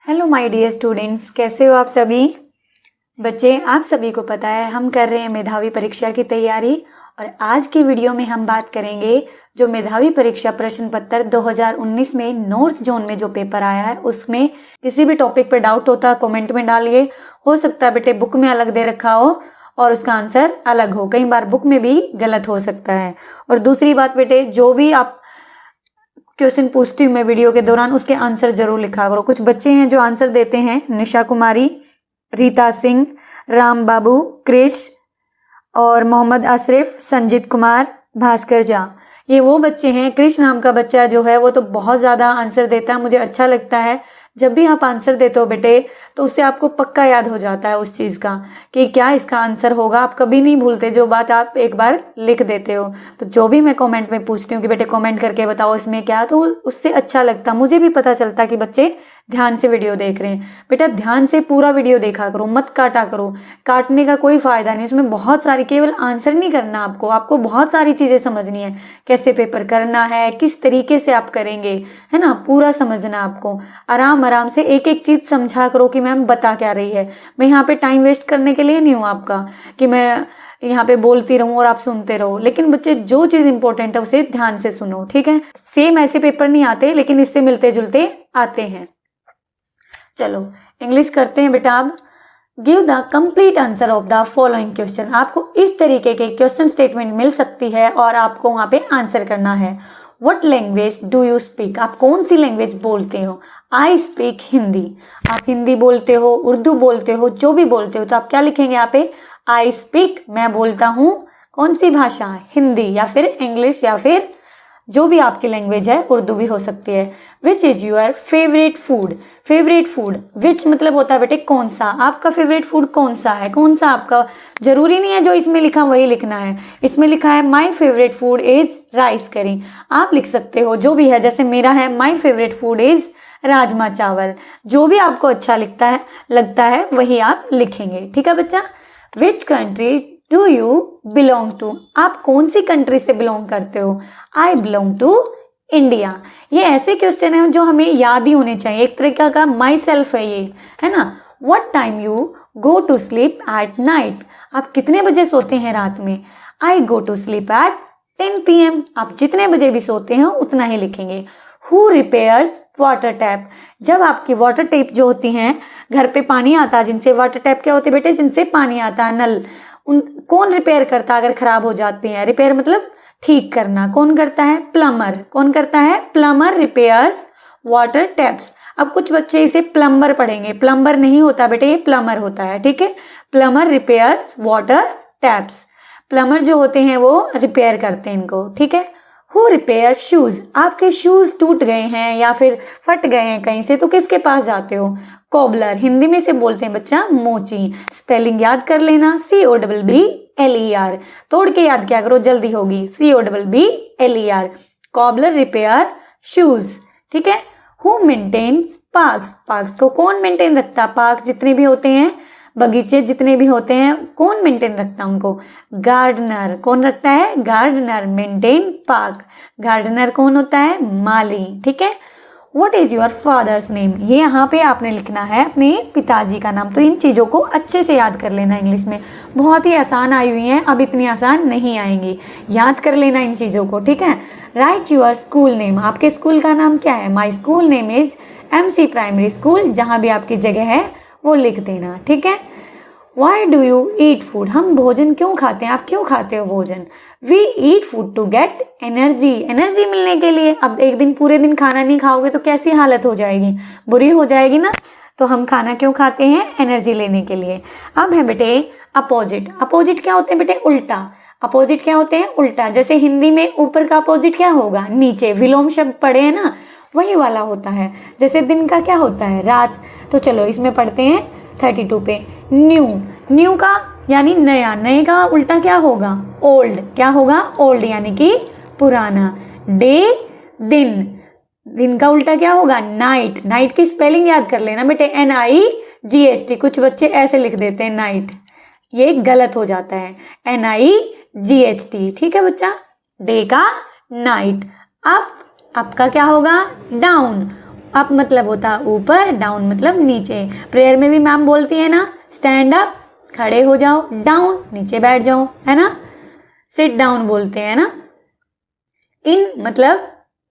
Hello my dear students, कैसे हो आप सभी बच्चे। आप सभी को पता है हम कर रहे हैं मेधावी परीक्षा की तैयारी और आज की वीडियो में हम बात करेंगे जो मेधावी परीक्षा प्रश्न पत्र 2019 में नॉर्थ जोन में जो पेपर आया है उसमें किसी भी टॉपिक पर डाउट होता है कमेंट में डालिए। हो सकता है बेटे बुक में अलग दे रखा हो और उसका आंसर अलग हो, कई बार बुक में भी गलत हो सकता है। और दूसरी बात बेटे, जो भी आप क्वेश्चन पूछती हूँ मैं वीडियो के दौरान उसके आंसर जरूर लिखा करो। कुछ बच्चे हैं जो आंसर देते हैं, निशा कुमारी, रीता सिंह, राम बाबू, क्रिश और मोहम्मद आसिफ, संजीत कुमार, भास्कर झा, ये वो बच्चे हैं। क्रिश नाम का बच्चा जो है वो तो बहुत ज़्यादा आंसर देता है, मुझे अच्छा लगता है। जब भी आप आंसर देते हो बेटे तो उससे आपको पक्का याद हो जाता है उस चीज़ का कि क्या इसका आंसर होगा। आप कभी नहीं भूलते जो बात आप एक बार लिख देते हो। तो जो भी मैं कमेंट में पूछती हूँ कि बेटे कमेंट करके बताओ इसमें क्या, तो उससे अच्छा लगता, मुझे भी पता चलता कि बच्चे ध्यान से वीडियो देख रहे हैं। बेटा ध्यान से पूरा वीडियो देखा करो, मत काटा करो, काटने का कोई फायदा नहीं। उसमें बहुत सारी, केवल आंसर नहीं करना आपको बहुत सारी चीज़ें समझनी है, कैसे पेपर करना है, किस तरीके से आप करेंगे, है ना, पूरा समझना आपको। आराम से एक एक चीज समझा करो कि मैम बता क्या रही है। मैं यहाँ पे टाइम वेस्ट करने के लिए नहीं हूँ आपका कि मैं यहाँ पे बोलती रहूं और आप सुनते रहो, लेकिन बच्चे जो चीज इंपॉर्टेंट है उसे ध्यान से सुनो, ठीक है। सेम ऐसे पेपर नहीं आते लेकिन इससे मिलते जुलते आते हैं। चलो इंग्लिश करते हैं बेटा। अब give the complete answer of the following question. आपको इस तरीके के क्वेश्चन स्टेटमेंट मिल सकती है और आपको वहां पे आंसर करना है। What language do you speak? आप कौन सी लैंग्वेज बोलते हो? I speak Hindi. आप हिंदी बोलते हो, उर्दू बोलते हो, जो भी बोलते हो तो आप क्या लिखेंगे यहाँ पे? I speak, मैं बोलता हूँ कौन सी भाषा? हिंदी, या फिर इंग्लिश, या फिर जो भी आपकी लैंग्वेज है, उर्दू भी हो सकती है। Which is your favourite food? Favourite food, which मतलब होता है बेटे कौन सा। आपका फेवरेट फूड कौन सा है, कौन सा आपका, जरूरी नहीं है जो इसमें लिखा वही लिखना है। इसमें लिखा है my favourite food is rice करी, आप लिख सकते हो जो भी है। जैसे मेरा है my favourite food is rajma चावल। जो भी आपको अच्छा लगता है वही आप लिखेंगे, ठीक है बच्चा। Which country do you belong to? आप कौन सी कंट्री से बिलोंग करते हो? I belong to India. ये ऐसे क्वेश्चन है जो हमें याद ही होने चाहिए, एक तरीका का माई सेल्फ है ये, है ना। What time you go to sleep at night? आप कितने बजे सोते हैं रात में? I go to sleep at 10 PM। आप जितने बजे भी सोते हैं उतना ही लिखेंगे। Who repairs water tap? जब आपकी वाटर टैप जो होती हैं, घर पे पानी आता है जिनसे, वाटर टैप क्या होते हैं बेटे? जिनसे पानी आता है, नल, उन कौन रिपेयर करता है अगर खराब हो जाती हैं? रिपेयर मतलब ठीक करना। कौन करता है? प्लम्बर। कौन करता है? Plumber repairs water taps. अब कुछ बच्चे इसे प्लम्बर पढ़ेंगे, प्लम्बर नहीं होता बेटे, ये प्लम्बर होता है, ठीक है। Plumber repairs water taps. Plumber जो होते हैं वो रिपेयर करते हैं इनको, ठीक है। Who repair shoes? आपके शूज टूट गए हैं या फिर फट गए हैं कहीं से तो किसके पास जाते हो? कोबलर। हिंदी में से बोलते हैं बच्चा मोची। स्पेलिंग याद कर लेना, COBBLER। तोड़ के याद क्या करो, जल्दी होगी। COBBLER। कोबलर रिपेयर शूज, ठीक है। Who maintains parks? पार्क्स को कौन मेंटेन रखता? पार्क जितने भी होते हैं, बगीचे जितने भी होते हैं, कौन मेंटेन रखता है उनको? गार्डनर। कौन रखता है? Gardener maintain park. गार्डनर कौन होता है? माली, ठीक है। What is your father's name? ये यहाँ पे आपने लिखना है अपने पिताजी का नाम। तो इन चीज़ों को अच्छे से याद कर लेना। इंग्लिश में बहुत ही आसान आई हुई हैं, अब इतनी आसान नहीं आएंगी, याद कर लेना इन चीज़ों को, ठीक है। Right your school name. आपके स्कूल का नाम क्या है? My school name is MC primary school. जहाँ भी आपकी जगह है वो लिख देना, ठीक है। Why do you eat food? हम भोजन क्यों खाते हैं? आप क्यों खाते हो भोजन? We eat food to get energy। Energy मिलने के लिए। अब एक दिन पूरे दिन खाना नहीं खाओगे तो कैसी हालत हो जाएगी, बुरी हो जाएगी ना। तो हम खाना क्यों खाते हैं? एनर्जी लेने के लिए। अब है बेटे अपोजिट। अपोजिट क्या होते हैं बेटे? उल्टा। अपोजिट क्या होते हैं? उल्टा। जैसे हिंदी में ऊपर का अपोजिट क्या होगा? नीचे। विलोम शब्द पढ़े हैं ना, वही वाला होता है। जैसे दिन का क्या होता है? रात। तो चलो इसमें पढ़ते हैं 32 पे। न्यू। न्यू का यानी नया, नए का उल्टा क्या होगा? ओल्ड। क्या होगा? ओल्ड यानी कि पुराना। डे दिन। दिन का उल्टा क्या होगा? नाइट। नाइट की स्पेलिंग याद कर लेना बेटे, NIGHT। कुछ बच्चे ऐसे लिख देते हैं नाइट, ये गलत हो जाता है, NIGHT, ठीक है बच्चा। डे का नाइट। अप, अप का क्या होगा? डाउन। अप मतलब होता है ऊपर, डाउन मतलब नीचे। प्रेयर में भी मैम बोलती है ना, स्टैंड अप खड़े हो जाओ, डाउन नीचे बैठ जाओ, है ना, सिट डाउन बोलते हैं ना। इन मतलब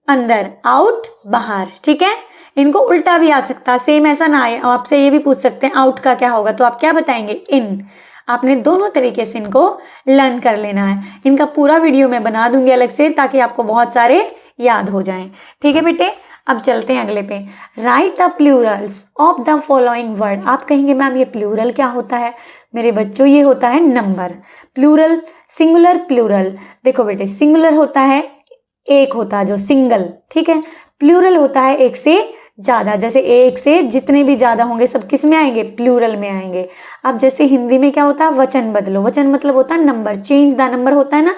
अंदर, आउट बाहर, ठीक है। इनको उल्टा भी आ सकता है, सेम ऐसा ना आए, आपसे ये भी पूछ सकते हैं आउट का क्या होगा, तो आप क्या बताएंगे, इन। आपने दोनों तरीके से इनको लर्न कर लेना है। इनका पूरा वीडियो मैं बना दूंगी अलग से, ताकि आपको बहुत सारे याद हो जाएं, ठीक है बेटे। अब चलते हैं अगले पे। Right the Plurals of the following word. आप कहेंगे मैम ये प्लूरल क्या होता है? मेरे बच्चों ये होता है नंबर। Plural, singular plural. देखो बेटे, सिंगुलर होता है एक होता है जो सिंगल, ठीक है। प्लूरल होता है एक से ज्यादा, जैसे एक से जितने भी ज्यादा होंगे सब किस में आएंगे, प्लूरल में आएंगे। अब जैसे हिंदी में क्या होता है, वचन बदलो। वचन मतलब होता है नंबर, चेंज द नंबर होता है ना।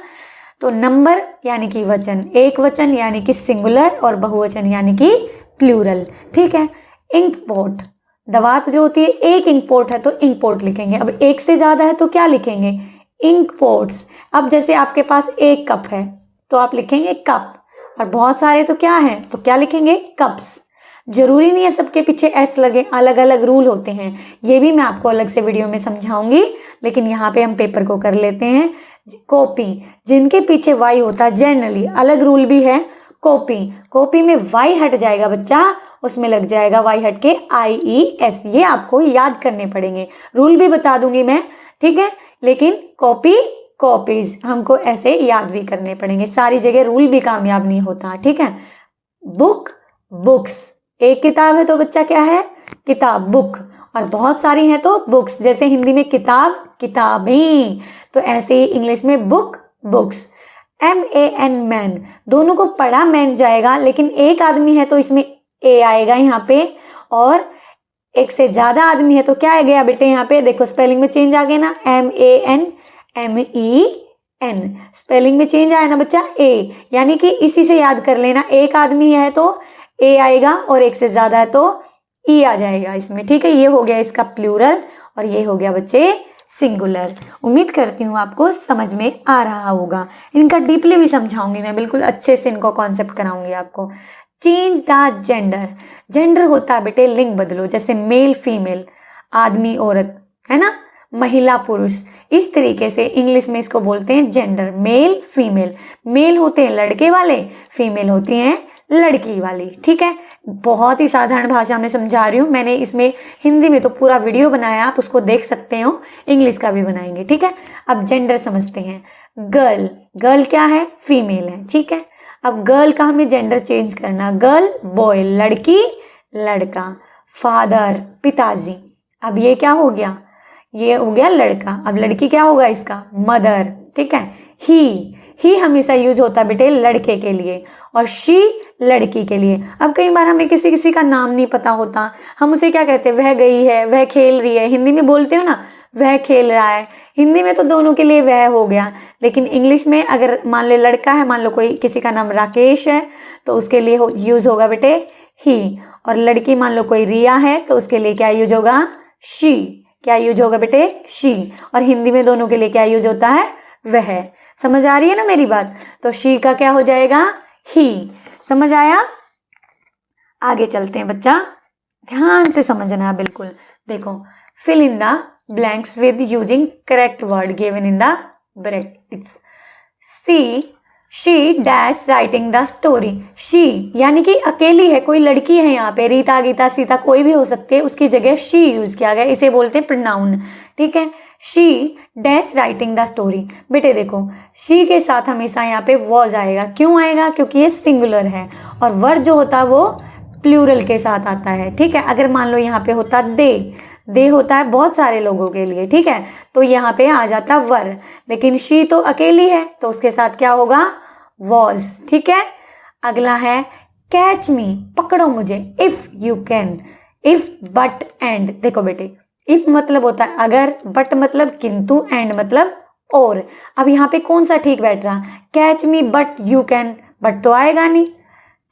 तो नंबर यानी कि वचन, एक वचन यानी कि सिंगुलर, और बहुवचन यानी कि प्लूरल, ठीक है। इंकपोर्ट, दवात जो होती है, एक इंकपोर्ट है तो इंकपोर्ट लिखेंगे। अब एक से ज्यादा है तो क्या लिखेंगे, इंकपोर्ट्स। अब जैसे आपके पास एक कप है तो आप लिखेंगे कप, और बहुत सारे तो क्या है तो क्या लिखेंगे, कप्स। जरूरी नहीं है सबके पीछे एस लगे, अलग अलग रूल होते हैं, ये भी मैं आपको अलग से वीडियो में समझाऊंगी, लेकिन यहाँ पे हम पेपर को कर लेते हैं। कॉपी, जिनके पीछे वाई होता है, जनरली अलग रूल भी है। कॉपी, कॉपी में वाई हट जाएगा बच्चा, उसमें लग जाएगा वाई हट के IES। ये आपको याद करने पड़ेंगे, रूल भी बता दूंगी मैं, ठीक है। लेकिन कॉपी, कॉपीज हमको ऐसे याद भी करने पड़ेंगे, सारी जगह रूल भी कामयाब नहीं होता, ठीक है। बुक, बुक्स, एक किताब है तो बच्चा क्या है, किताब, बुक, और बहुत सारी हैं तो बुक्स। जैसे हिंदी में किताब, किताबें, तो ऐसे ही इंग्लिश में बुक, बुक्स। MAN, मैन, दोनों को पढ़ा मैन जाएगा, लेकिन एक आदमी है तो इसमें ए आएगा यहाँ पे, और एक से ज्यादा आदमी है तो क्या आ गया बेटे, यहाँ पे देखो स्पेलिंग में चेंज आ गया ना, MAN MEN, स्पेलिंग में चेंज आया ना बच्चा, ए, यानी कि इसी से याद कर लेना, एक आदमी है तो ए आएगा, और एक से ज्यादा है तो ई आ जाएगा इसमें, ठीक है। ये हो गया इसका प्लूरल, और ये हो गया बच्चे सिंगुलर। उम्मीद करती हूँ आपको समझ में आ रहा होगा। इनका डीपली भी समझाऊंगी मैं, बिल्कुल अच्छे से इनको कॉन्सेप्ट कराऊंगी आपको। चेंज द जेंडर, जेंडर होता है बेटे लिंग बदलो, जैसे मेल फीमेल, आदमी औरत, है ना, महिला पुरुष, इस तरीके से इंग्लिश में इसको बोलते हैं जेंडर, मेल फीमेल। मेल होते हैं लड़के वाले, फीमेल होती हैं लड़की वाली, ठीक है। बहुत ही साधारण भाषा में समझा रही हूँ, मैंने इसमें हिंदी में तो पूरा वीडियो बनाया, आप उसको देख सकते हो, इंग्लिश का भी बनाएंगे, ठीक है। अब जेंडर समझते हैं। गर्ल, गर्ल क्या है, फीमेल है, ठीक है। अब गर्ल का हमें जेंडर चेंज करना, गर्ल बॉय, लड़की लड़का। फादर, पिताजी, अब ये क्या हो गया, ये हो गया लड़का। अब लड़की क्या होगा इसका, मदर, ठीक है। ही हमेशा यूज होता है बेटे लड़के के लिए, और शी लड़की के लिए। अब कई बार हमें किसी किसी का नाम नहीं पता होता, हम उसे क्या कहते हैं, वह गई है, वह खेल रही है। हिंदी में बोलते हो ना, वह खेल रहा है, हिंदी में तो दोनों के लिए वह हो गया, लेकिन इंग्लिश में अगर मान ले लड़का है, मान लो कोई किसी का नाम राकेश है, तो उसके लिए यूज होगा बेटे ही, और लड़की मान लो कोई रिया है तो उसके लिए क्या यूज होगा, शी। क्या यूज होगा बेटे, शी। और हिंदी में दोनों के लिए क्या यूज होता है, वह। समझ आ रही है ना मेरी बात, तो शी का क्या हो जाएगा, ही। समझ आया, आगे चलते हैं बच्चा, ध्यान से समझना बिल्कुल। देखो, fill in the blanks with using correct word given in the brackets. See she dash writing the story. She यानी कि अकेली है, कोई लड़की है यहाँ पे, रीता गीता सीता कोई भी हो सकती है, उसकी जगह शी यूज किया गया, इसे बोलते हैं प्रोनाउन, ठीक है। She dash writing the story. बेटे देखो, शी के साथ हमेशा यहाँ पे वॉज आएगा, क्यों आएगा, क्योंकि ये सिंगुलर है, और वर्ड जो होता है वो प्लूरल के साथ आता है, ठीक है। अगर मान लो यहाँ पे होता दे होता है बहुत सारे लोगों के लिए, ठीक है, तो यहाँ पे आ जाता वर, लेकिन शी तो अकेली है तो उसके साथ क्या होगा, वॉज, ठीक है। अगला है कैच मी, पकड़ो मुझे, if you can, if but and. देखो बेटे, इफ मतलब होता है अगर, बट मतलब किंतु, एंड मतलब और। अब यहाँ पे कौन सा ठीक बैठ रहा, catch me but you can, but तो आएगा नहीं,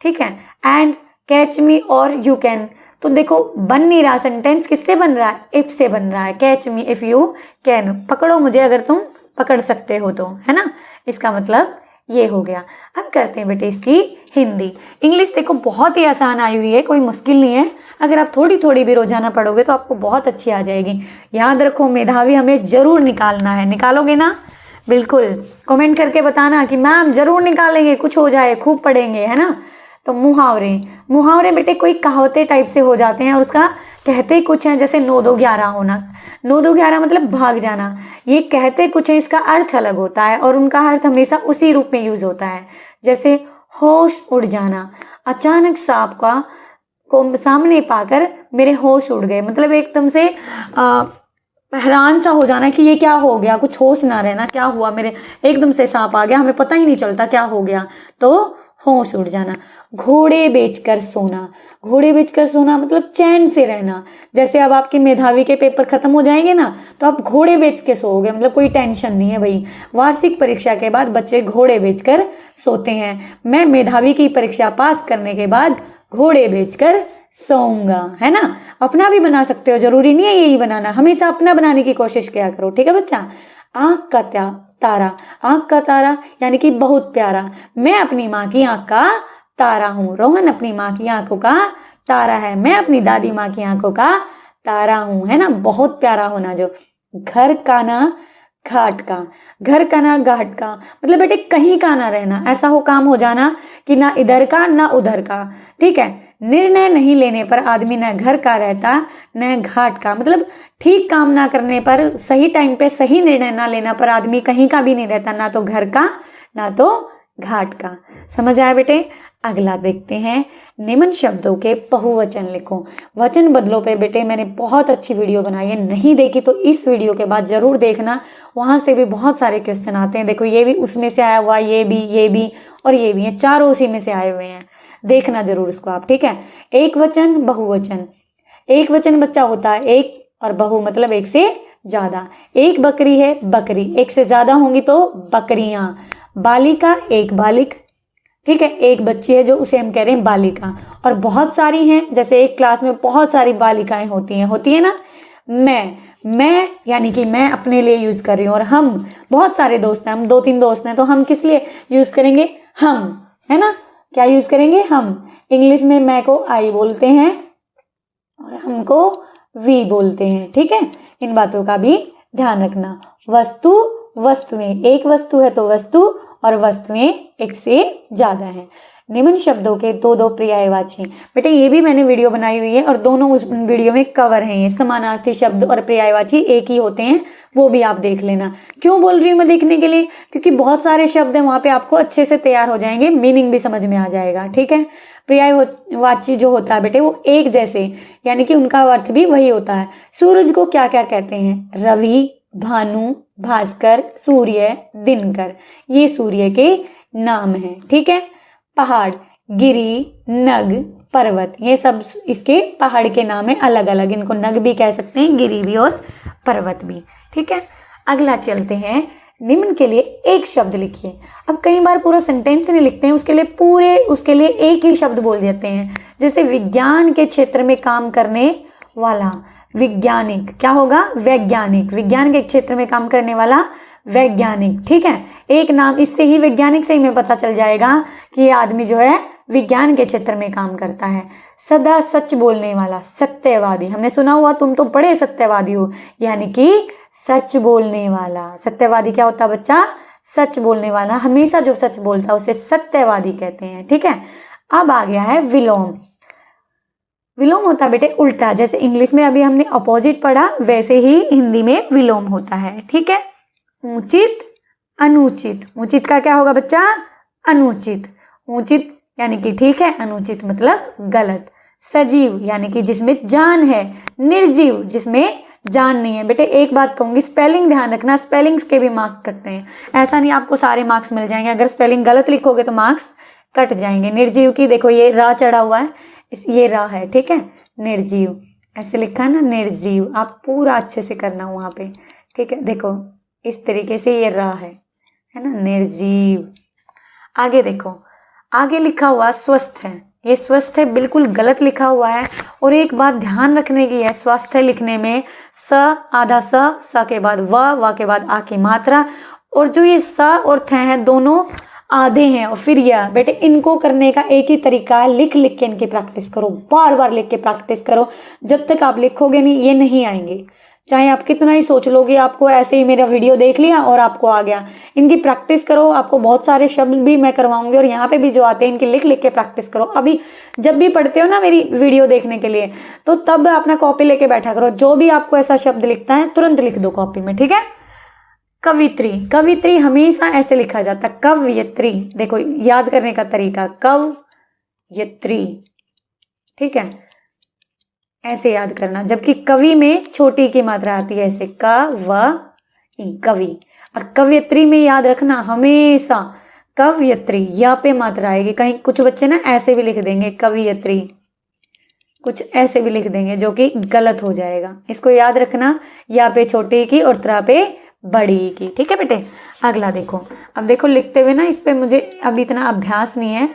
ठीक है। एंड कैच मी और यू कैन, तो देखो बन नहीं रहा, सेंटेंस किससे बन रहा है, इफ से बन रहा है। Catch me if you can, पकड़ो मुझे अगर तुम पकड़ सकते हो तो, है ना, इसका मतलब ये हो गया। अब करते हैं बेटे इसकी हिंदी। इंग्लिश देखो बहुत ही आसान आई हुई है, कोई मुश्किल नहीं है। अगर आप थोड़ी थोड़ी भी रोजाना पढ़ोगे तो आपको बहुत अच्छी आ जाएगी। याद रखो मेधावी हमें जरूर निकालना है, निकालोगे ना? बिल्कुल कमेंट करके बताना कि मैम जरूर निकालेंगे, कुछ हो जाए, खूब पढ़ेंगे, है ना। तो मुहावरे, मुहावरे बेटे कोई कहावते टाइप से हो जाते हैं और उसका कहते कुछ हैं, जैसे 9 2 11 होना। 9 2 11 मतलब भाग जाना। ये कहते कुछ है, इसका अर्थ अलग होता है और उनका अर्थ हमेशा उसी रूप में यूज होता है। जैसे होश उड़ जाना, अचानक सांप को सामने पाकर मेरे होश उड़ गए, मतलब एकदम से हैरान सा हो जाना कि ये क्या हो गया, कुछ होश ना रहना, क्या हुआ, मेरे एकदम से सांप आ गया, हमें पता ही नहीं चलता क्या हो गया, तो होश उड़ जाना। घोड़े बेचकर सोना, घोड़े बेचकर सोना मतलब चैन से रहना। जैसे अब आपके मेधावी के पेपर खत्म हो जाएंगे ना, तो आप घोड़े बेच के सोओगे, मतलब कोई टेंशन नहीं है भाई। वार्षिक परीक्षा के बाद बच्चे घोड़े बेचकर सोते हैं। मैं मेधावी की परीक्षा पास करने के बाद घोड़े बेचकर सोऊंगा, है ना। अपना भी बना सकते हो, जरूरी नहीं है यही बनाना, हमेशा अपना बनाने की कोशिश किया करो, ठीक है बच्चा। आंख का तारा, आंख का तारा यानी कि बहुत प्यारा। मैं अपनी माँ की आंख का तारा हूँ। रोहन अपनी माँ की आंखों का तारा है। मैं अपनी दादी माँ की आंखों का तारा हूँ, है ना। बहुत प्यारा होना जो। घर का ना घाट का, घर का ना घाट का मतलब बेटे कहीं का ना रहना, ऐसा हो काम हो जाना कि ना इधर का ना उधर का, ठीक है। निर्णय नहीं लेने पर आदमी न घर का रहता न घाट का, मतलब ठीक काम ना करने पर, सही टाइम पे सही निर्णय ना लेना पर आदमी कहीं का भी नहीं रहता, ना तो घर का ना तो घाट का। समझ आया बेटे। अगला देखते हैं, निम्न शब्दों के बहुवचन लिखो। वचन बदलो पे बेटे मैंने बहुत अच्छी वीडियो बनाई है, नहीं देखी तो इस वीडियो के बाद जरूर देखना, वहां से भी बहुत सारे क्वेश्चन आते हैं। देखो ये भी उसमें से आया हुआ, ये भी और ये भी है, चारों उसी में से आए हुए हैं, देखना जरूर उसको आप, ठीक है। एक वचन बहुवचन, एक वचन बच्चा होता है एक, और बहु मतलब एक से ज्यादा। एक बकरी है बकरी, एक से ज्यादा होंगी तो बकरियां। बालिका एक बालिक, ठीक है। एक बच्ची है जो उसे हम कह रहे हैं बालिका, और बहुत सारी हैं, जैसे एक क्लास में बहुत सारी बालिकाएं होती है ना। मैं यानी कि मैं अपने लिए यूज कर रही हूँ, और हम बहुत सारे दोस्त हैं, हम 2 3 दोस्त हैं, तो हम किस लिए यूज करेंगे, हम, है ना। क्या यूज करेंगे, हम। इंग्लिश में मैं को आई बोलते हैं और हमको वी बोलते हैं, ठीक है। इन बातों का भी ध्यान रखना। वस्तु वस्तुएं, एक वस्तु है तो वस्तु, और वस्तुएं एक से ज्यादा हैं। निम्न शब्दों के 2 2 पर्यायवाची, बेटे ये भी मैंने वीडियो बनाई हुई है और दोनों उस वीडियो में कवर हैं। ये समानार्थी शब्द और पर्यायवाची एक ही होते हैं, वो भी आप देख लेना। क्यों बोल रही हूँ मैं देखने के लिए, क्योंकि बहुत सारे शब्द हैं वहां पे, आपको अच्छे से तैयार हो जाएंगे, मीनिंग भी समझ में आ जाएगा, ठीक है। पर्यायवाची जो होता है बेटे वो एक जैसे, यानी कि उनका अर्थ भी वही होता है। सूरज को क्या क्या कहते हैं, रवि, भानु, भास्कर, सूर्य, दिनकर, ये सूर्य के नाम हैं, ठीक है। पहाड़, गिरी, नग, पर्वत, ये सब इसके पहाड़ के नाम है अलग अलग, इनको नग भी कह सकते हैं, गिरी भी और पर्वत भी, ठीक है। अगला चलते हैं, निम्न के लिए एक शब्द लिखिए। अब कई बार पूरा सेंटेंस नहीं लिखते हैं, उसके लिए एक ही शब्द बोल देते हैं। जैसे विज्ञान के क्षेत्र में काम करने वाला, विज्ञानिक, क्या होगा, वैज्ञानिक, विज्ञान के क्षेत्र में काम करने वाला वैज्ञानिक, ठीक है। एक नाम, इससे ही वैज्ञानिक से ही हमें पता चल जाएगा कि ये आदमी जो है विज्ञान के क्षेत्र में काम करता है। सदा सच बोलने वाला, सत्यवादी, हमने सुना हुआ तुम तो बड़े सत्यवादी हो, यानी कि सच बोलने वाला। सत्यवादी क्या होता है बच्चा, सच बोलने वाला, हमेशा जो सच बोलता है उसे सत्यवादी कहते हैं, ठीक है। अब आ गया है विलोम। विलोम होता है बेटे उल्टा, जैसे इंग्लिश में अभी हमने अपोजिट पढ़ा, वैसे ही हिंदी में विलोम होता है, ठीक है। उचित अनुचित, उचित का क्या होगा बच्चा, अनुचित। उचित यानी कि ठीक है, अनुचित मतलब गलत। सजीव यानी कि जिसमें जान है, निर्जीव जिसमें जान नहीं है। बेटे एक बात कहूंगी, स्पेलिंग ध्यान रखना, स्पेलिंग्स के भी मार्क्स कटते हैं, ऐसा नहीं आपको सारे मार्क्स मिल जाएंगे, अगर स्पेलिंग गलत लिखोगे तो मार्क्स कट जाएंगे। निर्जीव की देखो ये रा चढ़ा हुआ है, ये रा है, ठीक है। निर्जीव ऐसे लिखा है ना, निर्जीव, आप पूरा अच्छे से करना वहां पे, ठीक है। देखो इस तरीके से ये रा है ना, निर्जीव। आगे देखो, आगे लिखा हुआ स्वस्थ है, ये स्वस्थ है बिल्कुल गलत लिखा हुआ है। और एक बात ध्यान रखने की है, स्वस्थ है लिखने में स आधा स के बाद व के बाद आ की मात्रा, और जो ये स और थ है दोनों आधे हैं और फिर यह। बेटे इनको करने का एक ही तरीका है, लिख लिख के इनकी प्रैक्टिस करो, बार बार लिख के प्रैक्टिस करो। जब तक आप लिखोगे नहीं ये नहीं आएंगे, चाहे आप कितना ही सोच लोगे आपको ऐसे ही मेरा वीडियो देख लिया और आपको आ गया। इनकी प्रैक्टिस करो, आपको बहुत सारे शब्द भी मैं करवाऊंगी और यहाँ पे भी जो आते हैं इनकी लिख लिख के प्रैक्टिस करो। अभी जब भी पढ़ते हो ना मेरी वीडियो देखने के लिए, तो तब अपना कॉपी लेके बैठा करो, जो भी आपको ऐसा शब्द लिखता है तुरंत लिख दो कॉपी में, ठीक है। कवित्री, कवित्री हमेशा ऐसे लिखा जाता है, कवयत्री। देखो याद करने का तरीका, कवयत्री, ठीक है, ऐसे याद करना। जबकि कवि में छोटी की मात्रा आती है ऐसे, कवि। और कवयत्री में याद रखना हमेशा कवयत्री, या पे मात्रा आएगी। कहीं कुछ बच्चे ना ऐसे भी लिख देंगे कवयत्री, कुछ ऐसे भी लिख देंगे जो कि गलत हो जाएगा। इसको याद रखना, या पे छोटी की और त्रा पे बड़ी की, ठीक है बेटे। अगला देखो, अब देखो लिखते हुए ना इस पे मुझे अभी इतना अभ्यास नहीं है,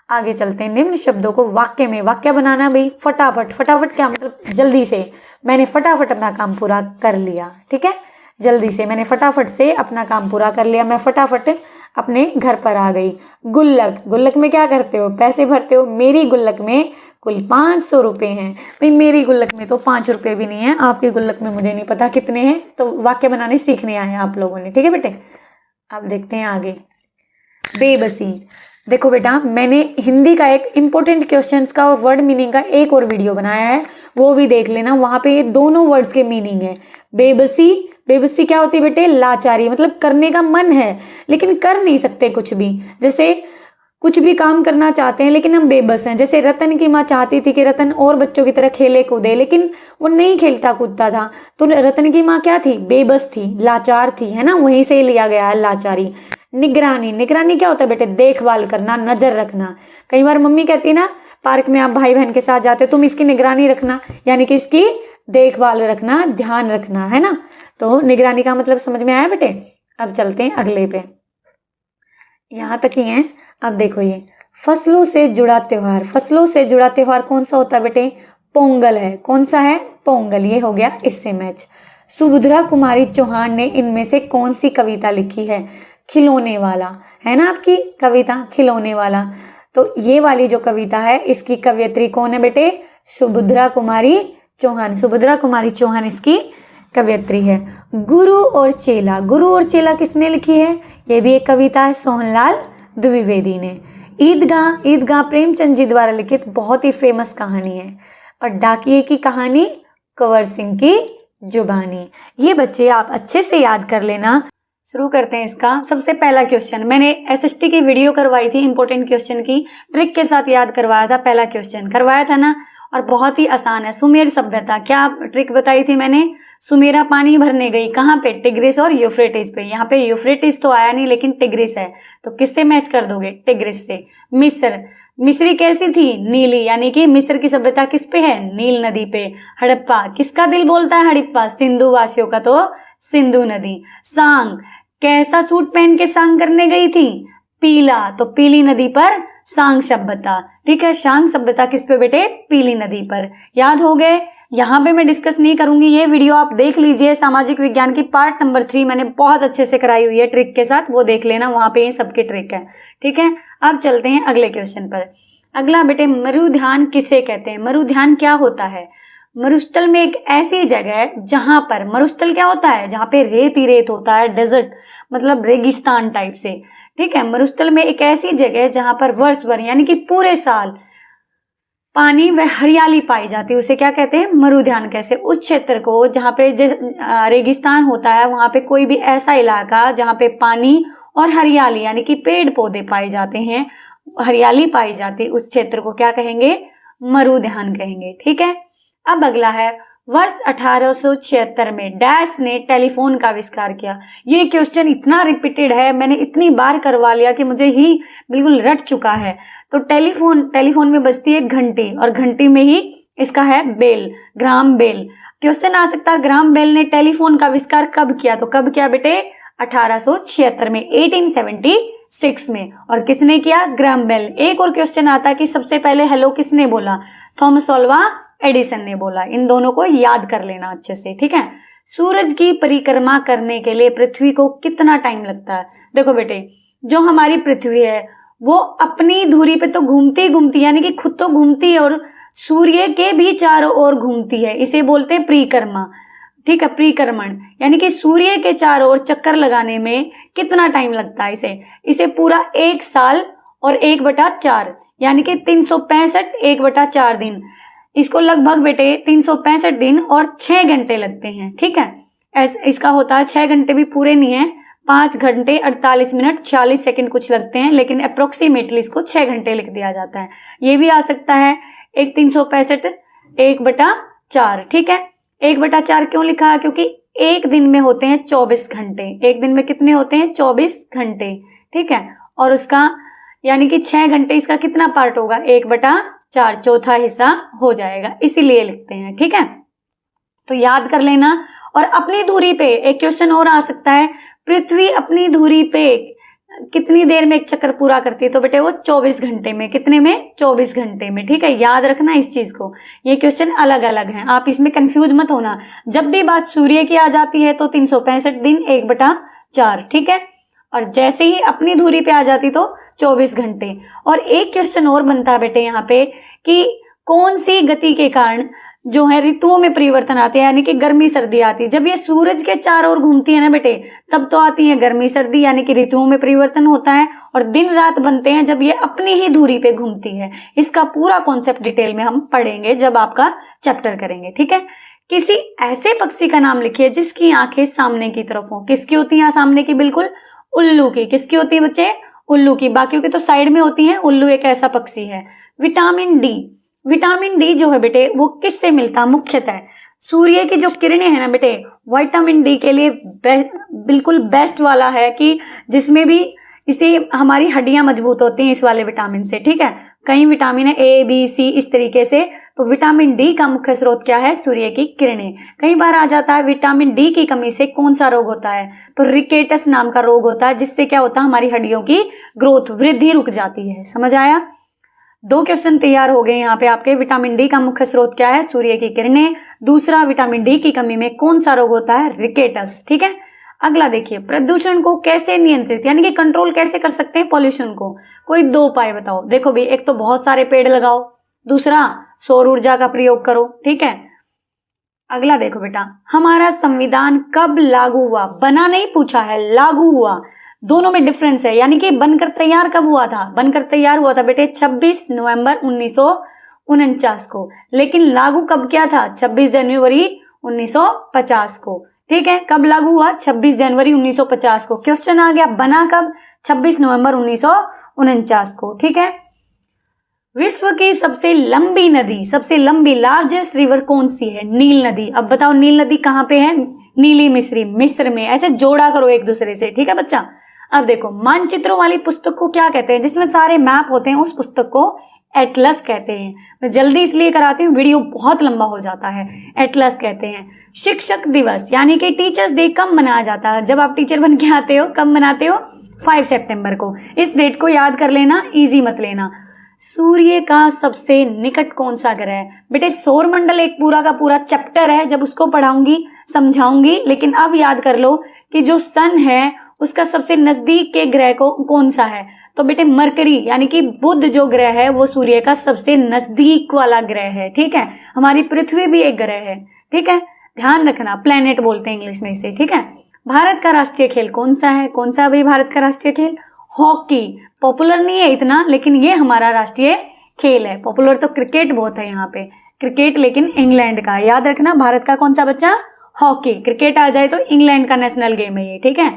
आगे चलते हैं। निम्न शब्दों को वाक्य में, वाक्य बनाना भाई फटाफट। फटाफट क्या मतलब, जल्दी से। मैंने फटाफट अपना काम पूरा कर लिया, ठीक है, जल्दी से मैंने फटाफट से अपना काम पूरा कर लिया। मैं फटाफट अपने घर पर आ गई। गुल्लक, गुल्लक में क्या करते हो, पैसे भरते हो। मेरी गुल्लक में कुल 500 रुपए हैं। भाई मेरी गुल्लक में तो 5 रुपए भी नहीं है, आपकी गुल्लक में मुझे नहीं पता कितने हैं। तो वाक्य बनाने सीखने आए हैं आप लोगों ने, ठीक है बेटे। अब देखते हैं आगे, बेबसी। देखो बेटा मैंने हिंदी का एक इम्पोर्टेंट क्वेश्चंस का और वर्ड मीनिंग का एक और वीडियो बनाया है, वो भी देख लेना। वहां पे ये दोनों वर्ड्स के मीनिंग है। बेबसी, बेबसी क्या होती है बेटे, लाचारी, मतलब करने का मन है लेकिन कर नहीं सकते कुछ भी। जैसे कुछ भी काम करना चाहते हैं लेकिन हम बेबस हैं। जैसे रतन की माँ चाहती थी कि रतन और बच्चों की तरह खेले कूदे, लेकिन वो नहीं खेलता कूदता था। तो रतन की माँ क्या थी, बेबस थी, लाचार थी, है ना, वहीं से लिया गया है लाचारी। निगरानी, निगरानी क्या होता है बेटे, देखभाल करना, नजर रखना। कई बार मम्मी कहती है ना, पार्क में आप भाई बहन के साथ जाते हो, तुम इसकी निगरानी रखना, यानी कि इसकी देखभाल रखना, ध्यान रखना, है ना। तो निगरानी का मतलब समझ में आया बेटे। अब चलते हैं अगले पे, यहां तक ही है। अब देखो ये फसलों से जुड़ा त्योहार, फसलों से जुड़ा त्योहार कौन सा होता है बेटे, पोंगल है। कौन सा है, पोंगल। ये हो गया इससे मैच। सुभद्रा कुमारी चौहान ने इनमें से कौन सी कविता लिखी है, खिलौने वाला, है ना आपकी कविता खिलौने वाला। तो ये वाली जो कविता है इसकी कवयित्री कौन है बेटे, सुभद्रा कुमारी चौहान। सुभद्रा कुमारी चौहान इसकी कवयित्री है। गुरु और चेला, गुरु और चेला किसने लिखी है, ये भी एक कविता है, सोहनलाल द्विवेदी ने। ईदगाह, ईदगाह प्रेमचंद जी द्वारा लिखित बहुत ही फेमस कहानी है। और डाकिये की कहानी, कंवर सिंह की जुबानी। ये बच्चे आप अच्छे से याद कर लेना। शुरू करते हैं इसका सबसे पहला क्वेश्चन। मैंने एसएसटी की वीडियो करवाई थी, इंपॉर्टेंट क्वेश्चन की ट्रिक के साथ याद करवाया था। पहला क्वेश्चन करवाया था ना, और बहुत ही आसान है। सुमेर सभ्यता, क्या ट्रिक बताई थी मैंने, सुमेरा पानी भरने गई, कहाँ पे, टिग्रिस और यूफ्रेटिस पे। यहाँ पे यूफ्रेटिस तो आया नहीं लेकिन टिग्रिस है, तो किससे मैच कर दोगे, टिग्रिस से। मिस्र, मिस्री कैसी थी, नीली, यानी कि मिस्र की सभ्यता किस पे है, नील नदी पे। हड़प्पा, किसका दिल बोलता है हड़प्पा, सिंधु वासियों का, तो सिंधु नदी। सांग, कैसा सूट पहन के सांग करने गई थी, पीला, तो पीली नदी पर सांग सभ्यता। ठीक है, सांग सभ्यता किस पे बेटे, पीली नदी पर। याद हो गए, यहाँ पे मैं डिस्कस नहीं करूंगी, ये वीडियो आप देख लीजिए। सामाजिक विज्ञान की पार्ट नंबर 3 मैंने बहुत अच्छे से कराई हुई है ट्रिक के साथ, वो देख लेना, वहां पे ये सबके ट्रिक है। ठीक है, अब चलते हैं अगले क्वेश्चन पर। अगला बेटे, मरुध्यान किसे कहते हैं। मरुध्यान क्या होता है, मरुस्थल में एक ऐसी जगह है जहां पर, मरुस्थल क्या होता है, जहां पे रेत ही रेत होता है, डेजर्ट मतलब रेगिस्तान टाइप से। ठीक है, मरुस्थल में एक ऐसी जगह है जहां पर वर्ष भर यानी कि पूरे साल पानी व हरियाली पाई जाती है, उसे क्या कहते हैं, मरुध्यान। कैसे, उस क्षेत्र को जहाँ पे रेगिस्तान होता है, वहां पे कोई भी ऐसा इलाका जहाँ पे पानी और हरियाली यानी कि पेड़ पौधे पाए जाते हैं, हरियाली पाई जाती है, उस क्षेत्र को क्या कहेंगे, मरुध्यान कहेंगे। ठीक है, अब अगला है, वर्ष 1876 में डैश ने टेलीफोन का आविष्कार किया। ये क्वेश्चन इतना रिपीटेड है, मैंने इतनी बार करवा लिया कि मुझे ही बिल्कुल रट चुका है। तो टेलीफोन में बजती है घंटी, और घंटी में ही इसका है बेल, ग्राम बेल। क्वेश्चन आ सकता है, ग्राम बेल ने टेलीफोन का आविष्कार कब किया, तो कब किया बेटे, 1876 में, 1876 में। और किसने किया, ग्राम बेल। एक और क्वेश्चन आता है कि सबसे पहले हेलो किसने बोला, थॉमस अल्वा एडिसन ने बोला। इन दोनों को याद कर लेना अच्छे से। ठीक है, सूरज की परिक्रमा करने के लिए पृथ्वी को कितना टाइम लगता है। देखो बेटे, जो हमारी पृथ्वी है वो अपनी धुरी पे तो घूमती घूमती, यानी कि खुद तो घूमती है और सूर्य के भी चारों ओर घूमती है। इसे बोलते हैं परिक्रमा, ठीक है, परिक्रमण। यानी कि सूर्य के चारों ओर चक्कर लगाने में कितना टाइम लगता है इसे पूरा 1 साल और 1/4 यानी कि 365 1/4 दिन। इसको लगभग बेटे 365 दिन और 6 घंटे लगते हैं, ठीक है। इसका होता है 6 घंटे भी पूरे नहीं है, 5 घंटे 48 मिनट 46 सेकंड कुछ लगते हैं, लेकिन अप्रोक्सीमेटली इसको 6 घंटे लिख दिया जाता है। ये भी आ सकता है 365 1/4, ठीक है। 1/4 क्यों लिखा? क्योंकि एक दिन में होते हैं 24 घंटे। एक दिन में कितने होते हैं? 24 घंटे, ठीक है। और उसका यानी कि 6 घंटे इसका कितना पार्ट होगा? 1/4, चौथा हिस्सा हो जाएगा, इसीलिए लिखते हैं, ठीक है। तो याद कर लेना। और अपनी धुरी पे एक क्वेश्चन और आ सकता है, पृथ्वी अपनी धुरी पे कितनी देर में एक चक्कर पूरा करती है? तो बेटे वो 24 घंटे में। कितने में? 24 घंटे में, ठीक है। याद रखना इस चीज को, ये क्वेश्चन अलग अलग हैं, आप इसमें कंफ्यूज मत होना। जब भी बात सूर्य की आ जाती है तो 365 दिन 1/4, ठीक है। और जैसे ही अपनी धुरी पे आ जाती तो 24 घंटे। और एक क्वेश्चन और बनता है बेटे यहाँ पे कि कौन सी गति के कारण जो है ऋतुओं में परिवर्तन आते हैं, यानी कि गर्मी सर्दी आती है। जब ये सूरज के चारों ओर घूमती है ना बेटे, तब तो आती है गर्मी सर्दी, यानी कि ऋतुओं में परिवर्तन होता है। और दिन रात बनते हैं जब ये अपनी ही धुरी पे घूमती है। इसका पूरा कॉन्सेप्ट डिटेल में हम पढ़ेंगे जब आपका चैप्टर करेंगे, ठीक है। किसी ऐसे पक्षी का नाम लिखिए जिसकी आंखें सामने की तरफ हो। किसकी होती है सामने की? बिल्कुल उल्लू की। किसकी होती है बच्चे? उल्लू की। बाकियों की तो साइड में होती है, उल्लू एक ऐसा पक्षी है। विटामिन डी, विटामिन डी जो है बेटे वो किससे मिलता? मुख्यतः सूर्य की जो किरणें हैं ना बेटे, विटामिन डी के लिए बिल्कुल बेस्ट वाला है कि जिसमें भी इसे हमारी हड्डियां मजबूत होती हैं इस वाले विटामिन से, ठीक है। कई विटामिन है ए बी सी इस तरीके से, तो विटामिन डी का मुख्य स्रोत क्या है? सूर्य की किरणें। कई बार आ जाता है विटामिन डी की कमी से कौन सा रोग होता है? तो रिकेटस नाम का रोग होता है, जिससे क्या होता है? हमारी हड्डियों की ग्रोथ, वृद्धि रुक जाती है। समझ आया? 2 क्वेश्चन तैयार हो गए यहाँ पे आपके। विटामिन डी का मुख्य स्रोत क्या है? सूर्य की किरणें। दूसरा, विटामिन डी की कमी में कौन सा रोग होता है? रिकेटस, ठीक है। अगला देखिए, प्रदूषण को कैसे नियंत्रित यानी कि कंट्रोल कैसे कर सकते हैं पॉल्यूशन को? कोई 2 उपाय बताओ। देखो भाई, एक तो बहुत सारे पेड़ लगाओ, दूसरा सौर ऊर्जा का प्रयोग करो, ठीक है। अगला देखो बेटा, हमारा संविधान कब लागू हुआ? बना नहीं पूछा है, लागू हुआ। दोनों में डिफरेंस है, यानी कि बनकर तैयार कब हुआ था? बनकर तैयार हुआ था बेटे 26 नवंबर 1949 को, लेकिन लागू कब किया था? 26 जनवरी 1950 को, ठीक है। कब लागू हुआ? 26 जनवरी 1950 को। क्वेश्चन आ गया, बना कब? 26 नवंबर 1949 को, ठीक है। विश्व की सबसे लंबी नदी, सबसे लंबी लार्जेस्ट रिवर कौन सी है? नील नदी। अब बताओ नील नदी कहाँ पे है? नीली मिस्र में। ऐसे जोड़ा करो एक दूसरे से, ठीक है बच्चा। अब देखो, मानचित्रों वाली पुस्तक को क्या कहते हैं? जिसमें सारे मैप होते हैं उस पुस्तक को एटलस कहते हैं। मैं जल्दी इसलिए कराती हूँ, वीडियो बहुत लंबा हो जाता है। एटलस कहते हैं। शिक्षक दिवस यानी कि टीचर्स डे कब मनाया जाता है? जब आप टीचर बन के आते हो। कब मनाते हो? 5 सितंबर को। इस डेट को याद कर लेना, इजी मत लेना। सूर्य का सबसे निकट कौन सा ग्रह है? बेटे सौर मंडल एक पूरा का पूरा चैप्टर है, जब उसको पढ़ाऊंगी समझाऊंगी, लेकिन अब याद कर लो कि जो सन है उसका सबसे नजदीक के ग्रह को कौन सा है? तो बेटे मरकरी यानी कि बुध जो ग्रह है वो सूर्य का सबसे नजदीक वाला ग्रह है, ठीक है। हमारी पृथ्वी भी एक ग्रह है, ठीक है। ध्यान रखना, प्लेनेट बोलते हैं इंग्लिश में इसे, ठीक है। भारत का राष्ट्रीय खेल कौन सा है? कौन सा भाई भारत का राष्ट्रीय खेल? हॉकी। पॉपुलर नहीं है इतना, लेकिन ये हमारा राष्ट्रीय खेल है। पॉपुलर तो क्रिकेट बहुत है यहाँ पे, क्रिकेट लेकिन इंग्लैंड का। याद रखना, भारत का कौन सा बच्चा? हॉकी। क्रिकेट आ जाए तो इंग्लैंड का नेशनल गेम है ये, ठीक है।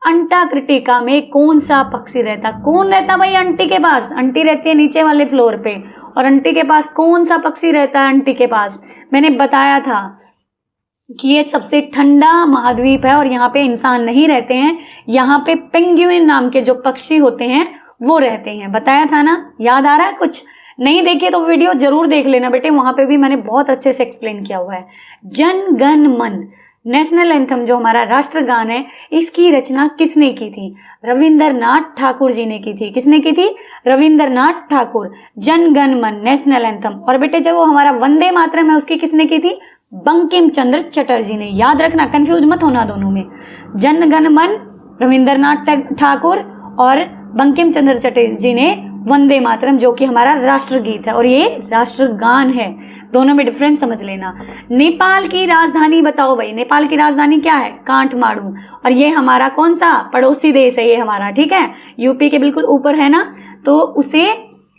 अंटार्कटिका में कौन सा पक्षी रहता? कौन रहता भाई अंटी के पास? अंटी रहती है नीचे वाले फ्लोर पे, और अंटी के पास कौन सा पक्षी रहता है? अंटी के पास मैंने बताया था कि ये सबसे ठंडा महाद्वीप है और यहाँ पे इंसान नहीं रहते हैं। यहाँ पे पेंगुइन नाम के जो पक्षी होते हैं वो रहते हैं। बताया था ना? याद आ रहा है? कुछ नहीं देखे तो वीडियो जरूर देख लेना बेटे, वहां पे भी मैंने बहुत अच्छे से एक्सप्लेन किया हुआ है। जन गण मन नेशनल एंथम जो हमारा राष्ट्रगान है, इसकी रचना किसने की थी? रविंद्रनाथ ठाकुर जी ने की थी। किसने की थी? रविंद्रनाथ ठाकुर। जन गण मन नेशनल एंथम। और बेटे जब वो हमारा वंदे मातरम है उसकी किसने की थी? बंकिम चंद्र चटर्जी ने। याद रखना, कंफ्यूज मत होना दोनों में। जन गण मन रविंद्रनाथ ठाकुर, और बंकिम चंद्र चटर्जी ने वंदे मातरम, जो कि हमारा राष्ट्रगीत है और ये राष्ट्रगान है। दोनों में डिफरेंस समझ लेना। नेपाल की राजधानी बताओ भाई, नेपाल की राजधानी क्या है? काठमांडू। और ये हमारा कौन सा पड़ोसी देश है? ये हमारा, ठीक है, यूपी के बिल्कुल ऊपर है ना, तो उसे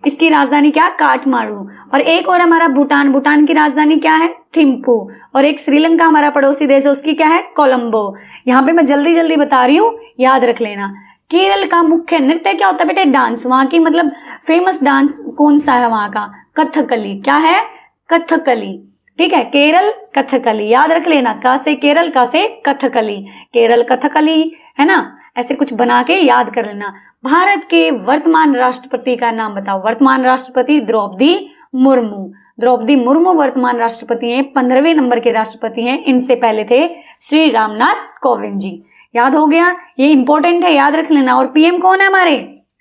इसकी राजधानी क्या? काठमांडू। और एक और हमारा भूटान, भूटान की राजधानी क्या है? थिम्पू। और एक श्रीलंका हमारा पड़ोसी देश है, उसकी क्या है? कोलंबो। यहाँ पे मैं जल्दी जल्दी बता रही हूँ, याद रख लेना। केरल का मुख्य नृत्य क्या होता है बेटे? डांस। वहां की मतलब फेमस डांस कौन सा है वहां का? कथकली। क्या है? कथकली, ठीक है, केरल कथकली, याद रख लेना। का से केरल, का से कथकली, केरल कथकली, है ना, ऐसे कुछ बना के याद कर लेना। भारत के वर्तमान राष्ट्रपति का नाम बताओ। वर्तमान राष्ट्रपति द्रौपदी मुर्मू। द्रौपदी मुर्मू वर्तमान राष्ट्रपति हैं, 15वें नंबर के राष्ट्रपति हैं। इनसे पहले थे श्री रामनाथ कोविंद जी। याद हो गया, ये इंपॉर्टेंट है, याद रख लेना। और पीएम कौन है हमारे?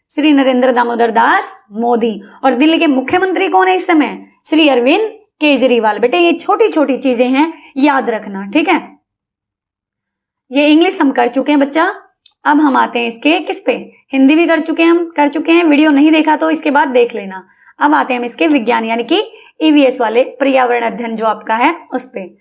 श्री नरेंद्र दामोदर दास मोदी। और दिल्ली के मुख्यमंत्री कौन है इस समय? श्री अरविंद केजरीवाल। बेटे ये छोटी छोटी चीजें हैं, याद रखना, ठीक है। ये इंग्लिश हम कर चुके हैं बच्चा। अब हम आते हैं इसके किस पे? हिंदी भी कर चुके हैं, हम कर चुके हैं। वीडियो नहीं देखा तो इसके बाद देख लेना। अब आते हैं हम इसके विज्ञान यानी कि ईवीएस वाले, पर्यावरण अध्ययन जो आपका है उस पे।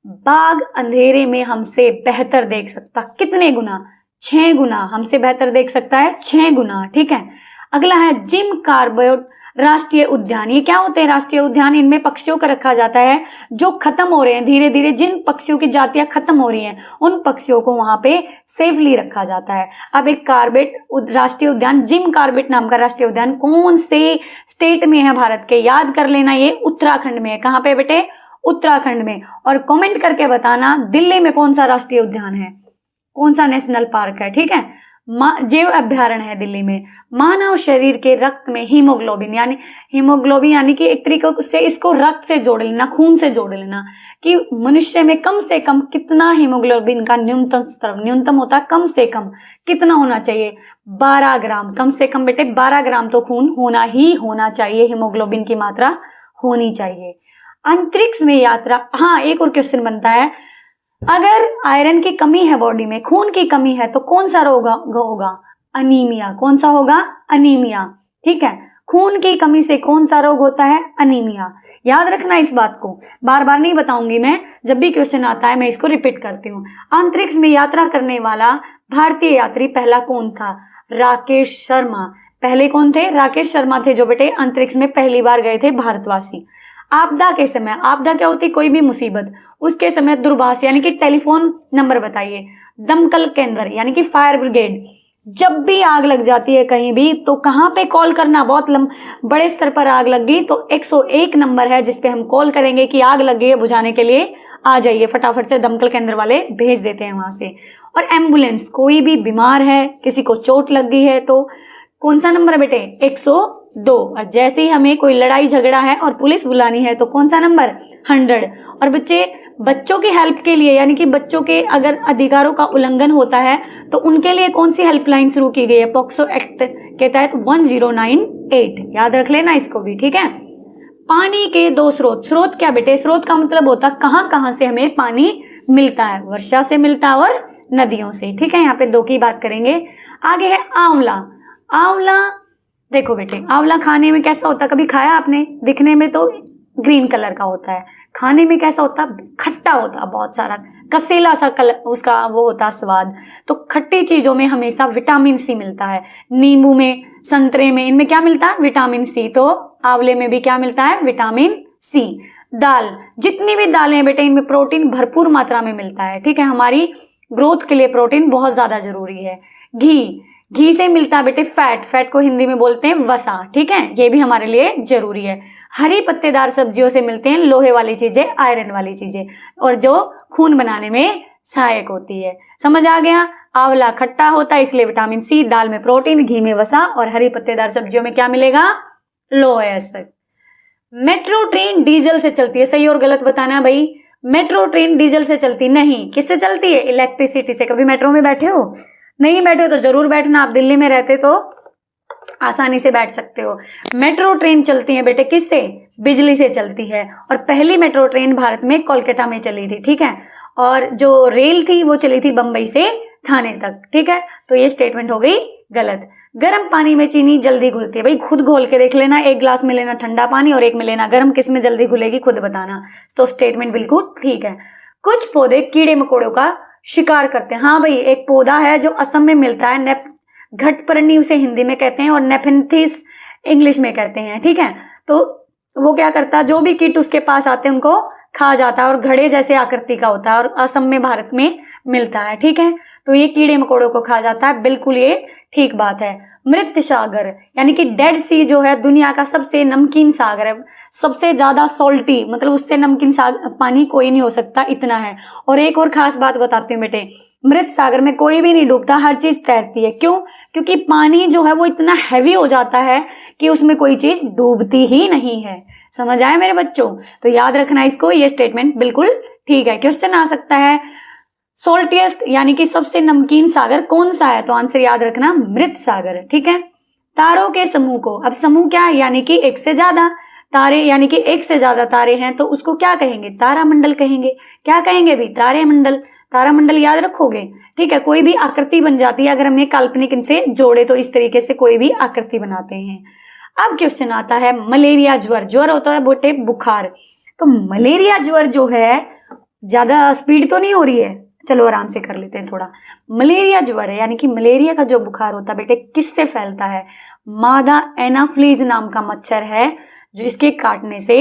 बाघ अंधेरे में हमसे बेहतर देख सकता कितने गुना? 6 गुना हमसे बेहतर देख सकता है, 6 गुना, ठीक है। अगला है जिम कॉर्बेट राष्ट्रीय उद्यान। ये क्या होते हैं राष्ट्रीय उद्यान? इनमें पक्षियों का रखा जाता है जो खत्म हो रहे हैं धीरे धीरे। जिन पक्षियों की जातियां खत्म हो रही हैं उन पक्षियों को वहां पे सेफली रखा जाता है। अब एक कॉर्बेट राष्ट्रीय उद्यान, जिम कॉर्बेट नाम का राष्ट्रीय उद्यान कौन से स्टेट में है भारत के? याद कर लेना, ये उत्तराखंड में है। कहाँ पे बेटे? उत्तराखंड में। और कमेंट करके बताना दिल्ली में कौन सा राष्ट्रीय उद्यान है, कौन सा नेशनल पार्क है, ठीक है। जैव अभ्यारण्य है दिल्ली में। मानव शरीर के रक्त में हीमोग्लोबिन यानी कि एक तरीके से इसको रक्त से जोड़ लेना, खून से जोड़ लेना, कि मनुष्य में कम से कम कितना हीमोग्लोबिन का न्यूनतम स्तर, न्यूनतम होता है कम से कम कितना होना चाहिए? 12 ग्राम। कम से कम बेटे 12 ग्राम तो खून होना चाहिए, हीमोग्लोबिन की मात्रा होनी चाहिए। अंतरिक्ष में यात्रा, हाँ एक और क्वेश्चन बनता है, अगर आयरन की कमी है बॉडी में, खून की कमी है, तो कौन सा रोग होगा? अनीमिया। कौन सा होगा? अनीमिया, ठीक है। खून की कमी से कौन सा रोग होता है? अनीमिया। याद रखना इस बात को, बार बार नहीं बताऊंगी मैं, जब भी क्वेश्चन आता है मैं इसको रिपीट करती हूँ। अंतरिक्ष में यात्रा करने वाला भारतीय यात्री पहला कौन था? राकेश शर्मा। पहले कौन थे? राकेश शर्मा थे, जो बेटे अंतरिक्ष में पहली बार गए थे भारतवासी। आपदा के समय, आपदा क्या होती? कोई भी मुसीबत, उसके समय दूरभाष यानी कि टेलीफोन नंबर बताइए। दमकल केंद्र यानी कि फायर ब्रिगेड। जब भी आग लग जाती है कहीं भी तो कहाँ पे कॉल करना? बहुत बड़े स्तर पर आग लग गई तो 101 नंबर है जिसपे हम कॉल करेंगे कि आग लग गई है, बुझाने के लिए आ जाइए। फटाफट से दमकल केंद्र वाले भेज देते हैं वहां से। और एम्बुलेंस, कोई भी बीमार है, किसी को चोट लग गई है तो कौन सा नंबर है बेटे? 102। और जैसे ही हमें कोई लड़ाई झगड़ा है और पुलिस बुलानी है तो कौन सा नंबर? 100। और बच्चों की हेल्प के लिए यानी कि बच्चों के अगर अधिकारों का उल्लंघन होता है तो उनके लिए कौन सी हेल्पलाइन शुरू की गई है? पॉक्सो एक्ट के तहत 1098। याद रख लेना इसको भी, ठीक है। पानी के 2 स्रोत। स्रोत क्या बेटे? स्रोत का मतलब होता है कहाँ से हमें पानी मिलता है। वर्षा से मिलता है और नदियों से, ठीक है। यहाँ पे 2 की बात करेंगे। आगे है आंवला। आंवला देखो बेटे, आंवला खाने में कैसा होता है? कभी खाया आपने? दिखने में तो ग्रीन कलर का होता है, खाने में कैसा होता है? खट्टा होता है, बहुत सारा कसेला सा कलर उसका वो होता है स्वाद। तो खट्टी चीजों में हमेशा विटामिन सी मिलता है। नींबू में, संतरे में, इनमें क्या मिलता है? Vitamin C. तो आंवले में भी क्या मिलता है? विटामिन सी। दाल, जितनी भी दालें हैं बेटे इनमें प्रोटीन भरपूर मात्रा में मिलता है, ठीक है। हमारी ग्रोथ के लिए प्रोटीन बहुत ज्यादा जरूरी है। घी से मिलता है बेटे फैट को हिंदी में बोलते हैं वसा, ठीक है, ये भी हमारे लिए जरूरी है। हरी पत्तेदार सब्जियों से मिलते हैं लोहे वाली चीजें, आयरन वाली चीजें, और जो खून बनाने में सहायक होती है। समझ आ गया? आंवला खट्टा होता है इसलिए विटामिन सी, दाल में प्रोटीन, घी में वसा, और हरी पत्तेदार सब्जियों में क्या मिलेगा? लोहे एसिड। मेट्रो ट्रेन डीजल से चलती है, सही और गलत बताना भाई। मेट्रो ट्रेन डीजल से चलती नहीं, किससे चलती है? इलेक्ट्रिसिटी से। कभी मेट्रो में बैठे हो? नहीं बैठे तो जरूर बैठना, आप दिल्ली में रहते तो आसानी से बैठ सकते हो। मेट्रो ट्रेन चलती है बेटे किससे? बिजली से चलती है। और पहली मेट्रो ट्रेन भारत में कोलकाता में चली थी, ठीक है। और जो रेल थी वो चली थी बंबई से खाने तक, ठीक है। तो ये स्टेटमेंट हो गई गलत। गर्म पानी में चीनी जल्दी घुलती है, भाई खुद घोल के देख लेना, एक ग्लास में लेना ठंडा पानी और एक में लेना गर्म, किस में जल्दी घुलेगी खुद बताना। तो स्टेटमेंट बिल्कुल ठीक है। कुछ पौधे कीड़े मकोड़ों का शिकार करते हैं। हाँ भाई, एक पौधा है जो असम में मिलता है, घटपर्णी उसे हिंदी में कहते हैं और नेफेंथिस इंग्लिश में कहते हैं, ठीक है। तो वो क्या करता है, जो भी कीट उसके पास आते हैं उनको खा जाता है और घड़े जैसे आकृति का होता है और असम में भारत में मिलता है, ठीक है। तो ये कीड़े मकोड़ों को खा जाता है, बिल्कुल ये ठीक बात है। मृत सागर यानी कि डेड सी जो है दुनिया का सबसे नमकीन सागर है, सबसे ज्यादा सॉल्टी, मतलब उससे नमकीन पानी कोई नहीं हो सकता, इतना है। और एक और खास बात बताती हूँ बेटे, मृत सागर में कोई भी नहीं डूबता, हर चीज तैरती है। क्यों? क्योंकि पानी जो है वो इतना हैवी हो जाता है कि उसमें कोई चीज डूबती ही नहीं है। समझ आए मेरे बच्चों? तो याद रखना इसको, ये स्टेटमेंट बिल्कुल ठीक है। क्वेश्चन आ सकता है सोल्टिएस्ट यानी कि सबसे नमकीन सागर कौन सा है? तो आंसर याद रखना मृत सागर, ठीक है। तारों के समूह को, अब समूह क्या है? यानी कि एक से ज्यादा तारे, यानी कि एक से ज्यादा तारे हैं तो उसको क्या कहेंगे? तारामंडल कहेंगे। क्या कहेंगे भी? तारामंडल। तारामंडल याद रखोगे, ठीक है। कोई भी आकृति बन जाती है अगर हमने काल्पनिक इनसे जोड़े, तो इस तरीके से कोई भी आकृति बनाते हैं। अब क्वेश्चन आता है मलेरिया ज्वर। ज्वर होता है बोटे बुखार, तो मलेरिया ज्वर जो है ज्यादा स्पीड तो नहीं हो रही है, चलो आराम से कर लेते हैं थोड़ा। मलेरिया ज्वर है यानी कि मलेरिया का जो बुखार होता है बेटे किससे फैलता है? मादा एनाफ्लीज नाम का मच्छर है जो इसके काटने से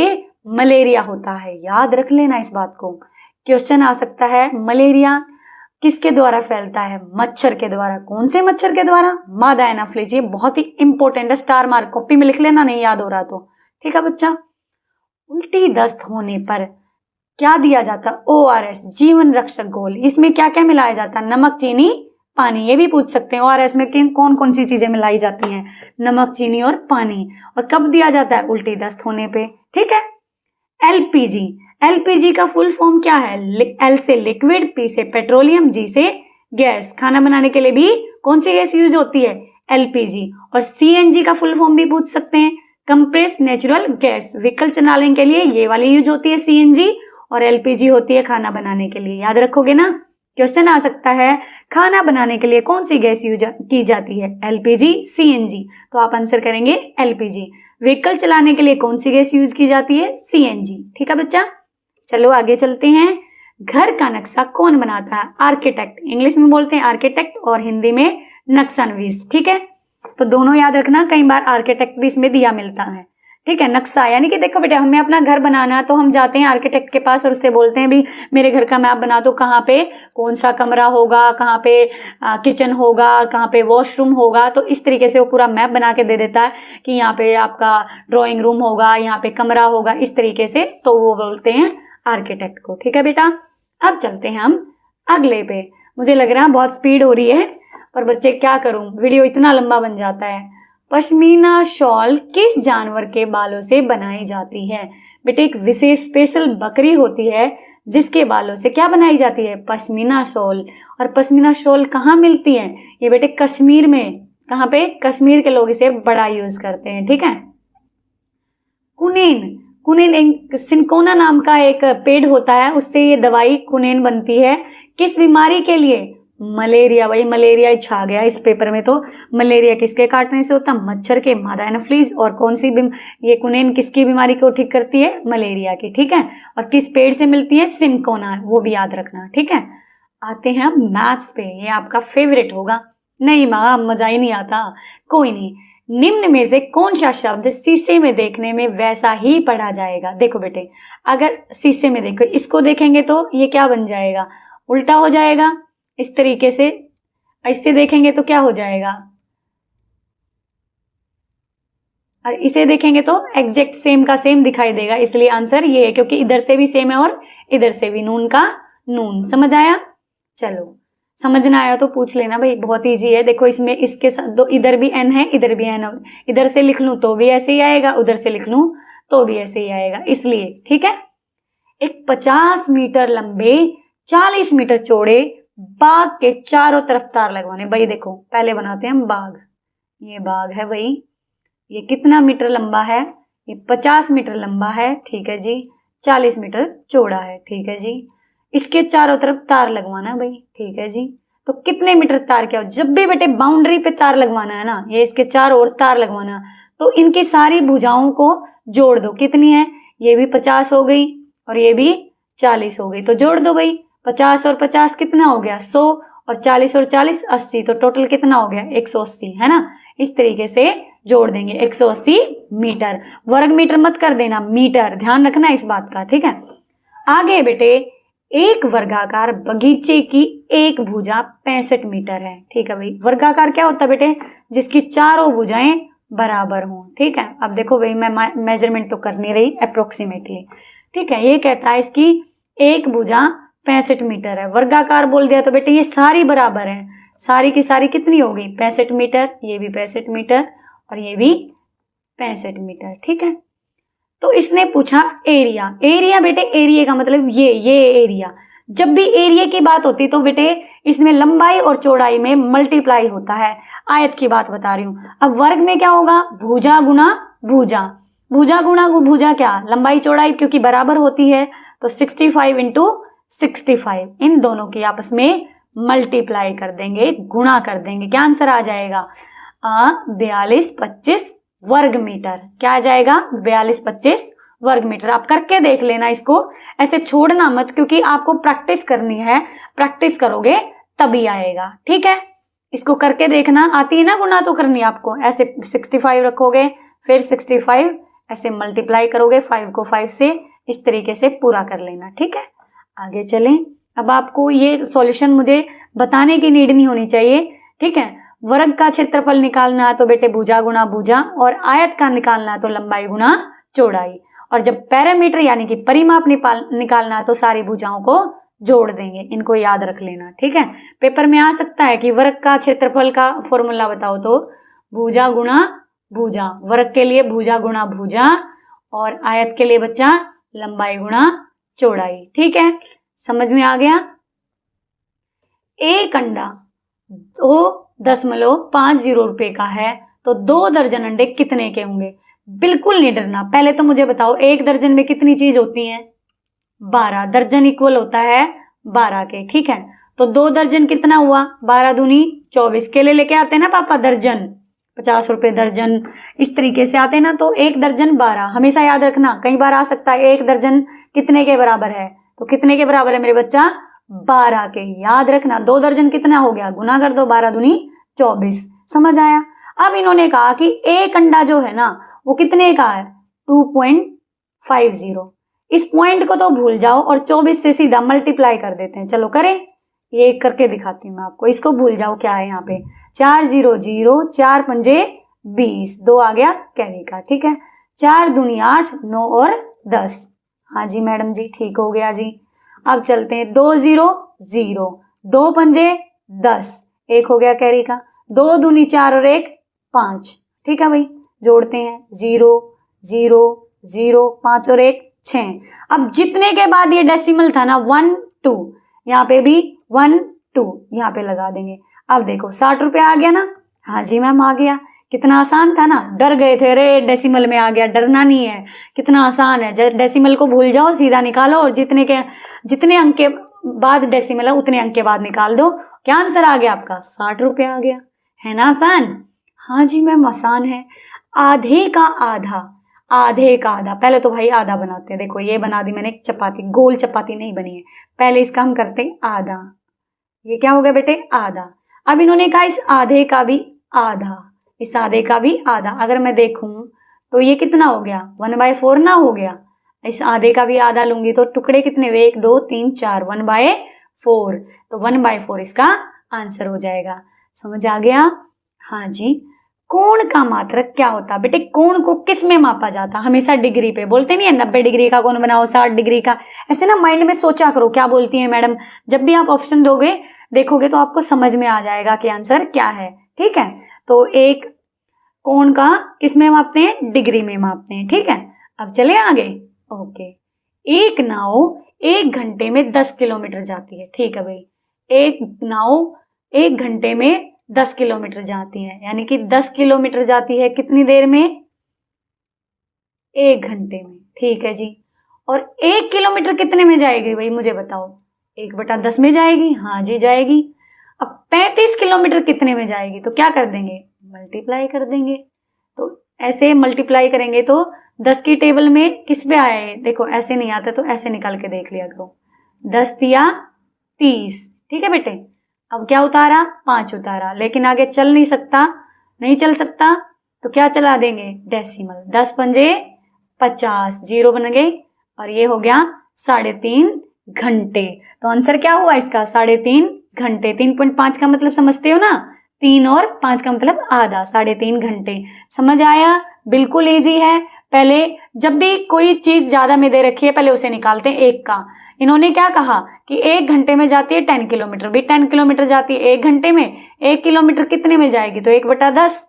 मलेरिया होता है। याद रख लेना इस बात को। क्वेश्चन आ सकता है मलेरिया किसके द्वारा फैलता है? मच्छर के द्वारा। कौन से मच्छर के द्वारा? मादा एनाफ्लीज। ये बहुत ही इंपॉर्टेंट है, स्टार मार्क कॉपी में लिख लेना, नहीं याद हो रहा तो, ठीक है बच्चा। उल्टी दस्त होने पर क्या दिया जाता? ORS, जीवन रक्षक घोल। इसमें क्या क्या मिलाया जाता? नमक, चीनी, पानी। ये भी पूछ सकते हैं ORS में कौन कौन सी चीजें मिलाई जाती हैं? नमक, चीनी और पानी। और कब दिया जाता है? उल्टी दस्त होने पे, ठीक है। LPG, LPG का फुल फॉर्म क्या है? L से लिक्विड, P से पेट्रोलियम, G से गैस। खाना बनाने के लिए भी कौन सी गैस यूज होती है? LPG। और CNG का फुल फॉर्म भी पूछ सकते हैं, कंप्रेस्ड नेचुरल गैस। व्हीकल चलाने के लिए ये वाली यूज होती है CNG, और LPG होती है खाना बनाने के लिए। याद रखोगे ना? क्वेश्चन आ सकता है खाना बनाने के लिए कौन सी गैस यूज की जाती है? LPG, CNG। तो आप आंसर करेंगे LPG। व्हीकल चलाने के लिए कौन सी गैस यूज की जाती है? CNG, ठीक है बच्चा। चलो आगे चलते हैं। घर का नक्शा कौन बनाता है? आर्किटेक्ट। इंग्लिश में बोलते हैं आर्किटेक्ट और हिंदी में नक्शानवीस, ठीक है। तो दोनों याद रखना, कई बार आर्किटेक्ट भी इसमें दिया मिलता है, ठीक है। नक्शा यानी कि देखो बेटा, हमें अपना घर बनाना है तो हम जाते हैं आर्किटेक्ट के पास और उससे बोलते हैं भी मेरे घर का मैप बना दो, कहाँ पे कौन सा कमरा होगा, कहाँ पे किचन होगा, कहाँ पे वॉशरूम होगा। तो इस तरीके से वो पूरा मैप बना के दे देता है कि यहाँ पे आपका ड्राइंग रूम होगा, यहाँ पे कमरा होगा, इस तरीके से। तो वो बोलते हैं आर्किटेक्ट को, ठीक है बेटा। अब चलते हैं हम अगले पे। मुझे लग रहा है बहुत स्पीड हो रही है, पर बच्चे क्या करूं, वीडियो इतना लंबा बन जाता है। पश्मीना शॉल किस जानवर के बालों से बनाई जाती है? बेटे एक विशेष स्पेशल बकरी होती है जिसके बालों से क्या बनाई जाती है? पश्मीना शॉल। और पश्मीना शॉल कहाँ मिलती है? ये बेटे कश्मीर में। कहाँ पे? कश्मीर के लोग इसे बड़ा यूज करते हैं, ठीक है। कुनेन, कुनेन सिंकोना नाम का एक पेड़ होता है, उससे ये दवाई कुनेन बनती है। किस बीमारी के लिए? मलेरिया। भाई मलेरिया छा गया इस पेपर में। तो मलेरिया किसके काटने से होता? मच्छर के, मादा एनाफ्लीज। और कौन सी ये कुनेन किसकी बीमारी को ठीक करती है? मलेरिया की, ठीक है। और किस पेड़ से मिलती है? सिंकोना, वो भी याद रखना, ठीक है। आते हैं हम मैथ्स पे, ये आपका फेवरेट होगा। नहीं माँ, मजा ही नहीं आता, कोई नहीं। निम्न में से कौन सा शब्द शीशे में देखने में वैसा ही पढ़ा जाएगा? देखो बेटे, अगर शीशे में देखो, इसको देखेंगे तो ये क्या बन जाएगा? उल्टा हो जाएगा इस तरीके से। ऐसे देखेंगे तो क्या हो जाएगा? और इसे देखेंगे तो एग्जैक्ट सेम का सेम दिखाई देगा। इसलिए आंसर ये है, क्योंकि इधर से भी सेम है और इधर से भी। नून का नून। समझ आया? चलो, समझना आया तो पूछ लेना भाई, बहुत इजी है। देखो इसमें इसके साथ दो, इधर भी n है, इधर भी n है। इधर से लिख लूं तो भी ऐसे ही आएगा, उधर से लिख लूं तो भी ऐसे ही आएगा, इसलिए, ठीक है। एक 50 मीटर लंबे 40 मीटर चौड़े बाग के चारों तरफ तार लगवाने। भाई देखो, पहले बनाते हैं हम बाग। ये बाग है भाई, ये कितना मीटर लंबा है? ये 50 मीटर लंबा है, ठीक है जी। 40 मीटर चौड़ा है, ठीक है जी। इसके चारों तरफ तार लगवाना भाई, ठीक है जी। तो कितने मीटर तार क्या हो। जब भी बेटे बाउंड्री पे तार लगवाना है ना, ये इसके चारों ओर तार लगवाना, तो इनकी सारी भुजाओं को जोड़ दो। कितनी है, ये भी 50 हो गई और ये भी 40 हो गई, तो जोड़ दो भाई। 50 और 50 कितना हो गया 100, और 40 और 40 80, तो टोटल कितना हो गया 180, है ना। इस तरीके से जोड़ देंगे। 180 मीटर, वर्ग मीटर मत कर देना, मीटर, ध्यान रखना इस बात का, ठीक है। आगे बेटे, एक वर्गाकार बगीचे की एक भुजा 65 मीटर है, ठीक है भाई। वर्गाकार क्या होता है बेटे, जिसकी चारों भुजाएं बराबर हों, ठीक है। अब देखो भाई, मैं मेजरमेंट तो कर नहीं रही, अप्रोक्सीमेटली, ठीक है। ये कहता है इसकी एक भुजा 65 मीटर है, वर्गाकार बोल दिया तो बेटे ये सारी बराबर है, सारी की सारी कितनी होगी 65 मीटर, ये भी 65 मीटर और ये भी 65 मीटर, ठीक है। तो इसने पूछा एरिया। एरिया बेटे, एरिया का मतलब ये एरिया। जब भी एरिया की बात होती तो बेटे इसमें लंबाई और चौड़ाई में मल्टीप्लाई होता है। आयत की बात बता रही हूं। अब वर्ग में क्या होगा, भुजा गुना भुजा, भुजा गुना भुजा, क्या लंबाई चौड़ाई क्योंकि बराबर होती है, तो 65 इंटू 65, इन दोनों की आपस में मल्टीप्लाई कर देंगे, गुणा कर देंगे। क्या आंसर आ जाएगा 42-25 वर्ग मीटर। क्या आ जाएगा 42-25 वर्ग मीटर। आप करके देख लेना इसको, ऐसे छोड़ना मत, क्योंकि आपको प्रैक्टिस करनी है, प्रैक्टिस करोगे तभी आएगा, ठीक है। इसको करके देखना, आती है ना गुणा तो करनी आपको। ऐसे 65 रखोगे, फिर 65 ऐसे मल्टीप्लाई करोगे 5 को 5 से, इस तरीके से पूरा कर लेना, ठीक है। आगे चलें। अब आपको ये सॉल्यूशन मुझे बताने की नीड नहीं होनी चाहिए, ठीक है। वर्ग का क्षेत्रफल निकालना है तो बेटे भुजा गुणा भुजा, और आयत का निकालना है तो लंबाई गुणा चौड़ाई, और जब पैरामीटर यानी कि परिमाप निकालना है तो सारी भुजाओं को जोड़ देंगे। इनको याद रख लेना, ठीक है। पेपर में आ सकता है कि वर्ग का क्षेत्रफल का फॉर्मूला बताओ, तो भुजा गुणा भुजा, वर्ग के लिए भुजा गुणा भुजा, और आयत के लिए बच्चा लंबाई गुणा चौड़ाई, ठीक है। समझ में आ गया। एक अंडा 2.50 रुपए का है, तो 2 दर्जन अंडे कितने के होंगे। बिल्कुल नहीं डरना। पहले तो मुझे बताओ, एक दर्जन में कितनी चीज होती है 12, दर्जन इक्वल होता है 12 के, ठीक है। तो 2 दर्जन कितना हुआ, 12 दूनी 24, केले लेके आते हैं ना पापा दर्जन, 50 रुपए दर्जन, इस तरीके से आते हैं ना। तो एक दर्जन 12, हमेशा याद रखना, कई बार आ सकता है एक दर्जन कितने के बराबर है, तो कितने के बराबर है मेरे बच्चा 12 के, याद रखना। 2 दर्जन कितना हो गया, गुना कर दो, 12 दूनी 24, समझ आया। अब इन्होंने कहा कि एक अंडा जो है ना वो कितने का है 2.50, इस पॉइंट को तो भूल जाओ और 24 से सीधा मल्टीप्लाई कर देते हैं। चलो करें, ये करके दिखाती हूँ मैं आपको, इसको भूल जाओ। क्या है यहाँ पे 4 0 0, 4 पंजे 20, 2 आ गया कैरी का, ठीक है। 4 दूनी 8, 9 और 10, हाँ जी मैडम जी ठीक हो गया जी। अब चलते हैं 2 0 0, 2 पंजे 10, 1 हो गया कैरी का, 2 दूनी 4 और 1 5, ठीक है भाई। जोड़ते हैं 0 0 0, 5 और 1 6। अब जितने के बाद ये डेसिमल था ना 1 2, यहाँ पे भी 1 2 यहाँ पे लगा देंगे। अब देखो 60 रुपये आ गया ना, हाँ जी मैम आ गया। कितना आसान था ना, डर गए थे अरे डेसिमल में आ गया, डरना नहीं है, कितना आसान है। डेसिमल को भूल जाओ, सीधा निकालो और जितने अंक के बाद डेसिमल है उतने अंक के बाद निकाल दो। क्या आंसर आ गया आपका 60 रुपये आ गया, है ना आसान। हाँ जी मैम आसान है। आधे का आधा, आधे का आधा, पहले तो भाई आधा बनाते हैं। देखो ये बना दी मैंने एक चपाती, गोल चपाती नहीं बनी है, पहले इसका हम करते हैं आधा। ये क्या हो गया बेटे आधा। अब इन्होंने कहा इस आधे का भी आधा, इस आधे का भी आधा। अगर मैं देखूं तो ये कितना हो गया 1/4 ना हो गया। इस आधे का भी आधा लूंगी तो टुकड़े कितने हुए 1 2 3 4, 1/4, तो 1/4 इसका आंसर हो जाएगा। समझ आ गया। हाँ जी। कोण का मात्रक क्या होता बेटे, कोण को किस में मापा जाता, हमेशा डिग्री पे बोलते नहीं है, 90 डिग्री का कोण बनाओ, 60 डिग्री का, ऐसे ना माइंड में सोचा करो क्या बोलती है मैडम। जब भी आप ऑप्शन दोगे देखोगे तो आपको समझ में आ जाएगा कि आंसर क्या है, ठीक है। तो एक कोण का किस में मापते हैं, डिग्री में मापते हैं, ठीक है। अब चले आगे। ओके, एक नाव 1 घंटे में 10 किलोमीटर जाती है, ठीक है भाई। एक नाव 1 घंटे में 10 किलोमीटर जाती है, यानी कि 10 किलोमीटर जाती है कितनी देर में 1 घंटे में, ठीक है जी। और 1 किलोमीटर कितने में जाएगी भाई मुझे बताओ, 1/10 में जाएगी, हाँ जी जाएगी। अब 35 किलोमीटर कितने में जाएगी, तो क्या कर देंगे, मल्टीप्लाई कर देंगे। तो ऐसे मल्टीप्लाई करेंगे तो 10 की टेबल में किस पे आया है, देखो ऐसे नहीं आता तो ऐसे निकाल के देख लिया करो। 10 दिया 30, ठीक है बेटे। अब क्या उतारा, 5 उतारा, लेकिन आगे चल नहीं सकता, नहीं चल सकता तो क्या चला देंगे, डेसिमल। 10 पंजे 50, जीरो बन गए और ये हो गया 3.5 घंटे। तो आंसर क्या हुआ इसका, 3.5 घंटे। 3.5 का मतलब समझते हो ना, 3 और 5 का मतलब आधा, 3.5 घंटे। समझ आया, बिल्कुल इजी है। पहले जब भी कोई चीज ज्यादा में दे रखी है पहले उसे निकालते हैं एक का। इन्होंने क्या कहा कि 1 घंटे में जाती है 10 किलोमीटर, भी 10 किलोमीटर जाती है 1 घंटे में, 1 किलोमीटर कितने में जाएगी, तो 1/10,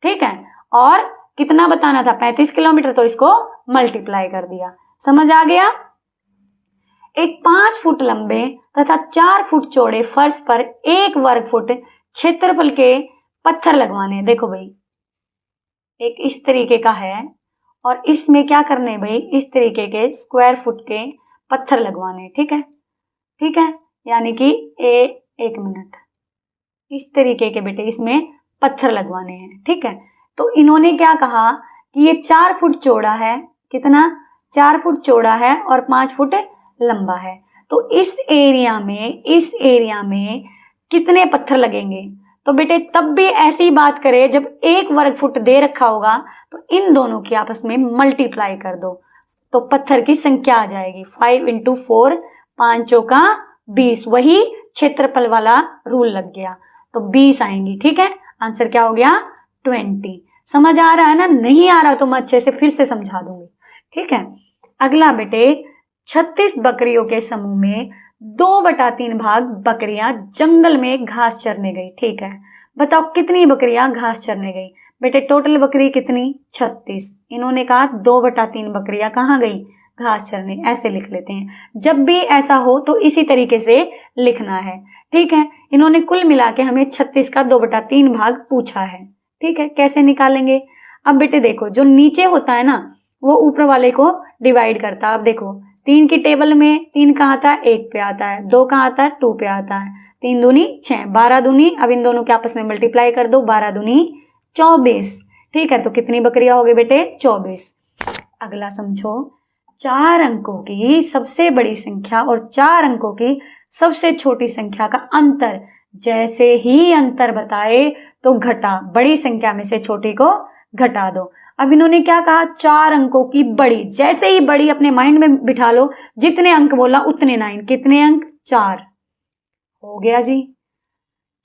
ठीक है। और कितना बताना था, 35 किलोमीटर, तो इसको मल्टीप्लाई कर दिया। समझ आ गया। एक 5 फुट लंबे तथा 4 फुट चौड़े फर्श पर 1 वर्ग फुट क्षेत्रफल के पत्थर लगवाने। देखो भाई, एक इस तरीके का है और इसमें क्या करने भाई, इस तरीके के स्क्वायर फुट के पत्थर लगवाने, ठीक है, ठीक है। यानी कि एक मिनट, इस तरीके के बेटे इसमें पत्थर लगवाने हैं, ठीक है। तो इन्होंने क्या कहा कि ये 4 फुट चौड़ा है, कितना, 4 फुट चौड़ा है और 5 फुट लंबा है। तो इस एरिया में कितने पत्थर लगेंगे, तो बेटे तब भी ऐसी बात करें जब 1 वर्ग फुट दे रखा होगा तो इन दोनों की आपस में मल्टीप्लाई कर दो तो पत्थर की संख्या आ जाएगी। 5 × 4, 5 चौका 20, वही क्षेत्रफल वाला रूल लग गया, तो 20 आएंगी, ठीक है। आंसर क्या हो गया, 20। समझ आ रहा है ना, नहीं आ रहा तो मैं अच्छे से फिर से समझा दूंगी, ठीक है। अगला बेटे, 36 बकरियों के समूह में 2/3 भाग बकरियां जंगल में घास चरने गई, ठीक है। बताओ कितनी बकरियां घास चरने गई, बेटे टोटल बकरी कितनी, 36। इन्होंने कहा 2/3 बकरियां कहाँ गई, घास चरने, ऐसे लिख लेते हैं। जब भी ऐसा हो तो इसी तरीके से लिखना है, ठीक है। इन्होंने कुल मिला के हमें 36 का 2/3 भाग पूछा है, ठीक है। कैसे निकालेंगे, अब बेटे देखो जो नीचे होता है ना वो ऊपर वाले को डिवाइड करता है। अब देखो 3 की टेबल में 3 कहाँ आता है, 1 पे आता है, 2 कहाँ आता है, 2 पे आता है, 3 दूनी 6, 12 दूनी, अब इन दोनों के आपस में मल्टीप्लाई कर दो, 12 दूनी 24, ठीक है। तो कितनी बकरियां हो गई बेटे, 24। अगला समझो, 4 अंकों की सबसे बड़ी संख्या और 4 अंकों की सबसे छोटी संख्या का अंतर, जैसे ही अंतर बताए तो घटा, बड़ी संख्या में से छोटी को घटा दो। अब इन्होंने क्या कहा, 4 अंकों की बड़ी, जैसे ही बड़ी अपने माइंड में बिठा लो, जितने अंक बोला उतने 9, कितने अंक, 4 हो गया जी।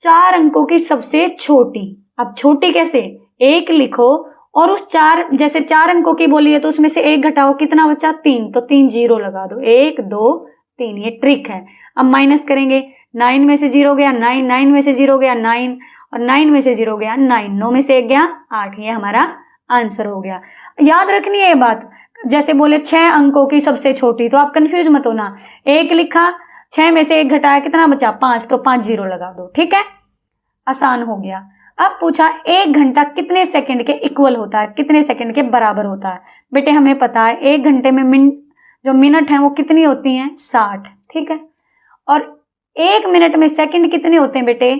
4 अंकों की सबसे छोटी, अब छोटी कैसे, 1 लिखो और उस 4, जैसे 4 अंकों की बोली है तो उसमें से 1 घटाओ, कितना बचा, 3, तो 3 जीरो लगा दो, 1 2 3, ये ट्रिक है। अब माइनस करेंगे, 9 में से 0 गया 9, 9 में से 0 गया 9 और 9 में से 0 गया 9, 9 में से 1 गया 8, ये हमारा आंसर हो गया। याद रखनी है ये बात, जैसे बोले 6 अंकों की सबसे छोटी, तो आप कंफ्यूज मत होना, 1 लिखा, 6 में से 1 घटाया, कितना बचा 5, तो 5 जीरो लगा दो, ठीक है, आसान हो गया। अब पूछा 1 घंटा कितने सेकंड के इक्वल होता है, कितने सेकंड के बराबर होता है। बेटे हमें पता है 1 घंटे में जो मिनट है वो कितनी होती हैं, 60, ठीक है। और 1 मिनट में सेकंड कितने होते हैं बेटे,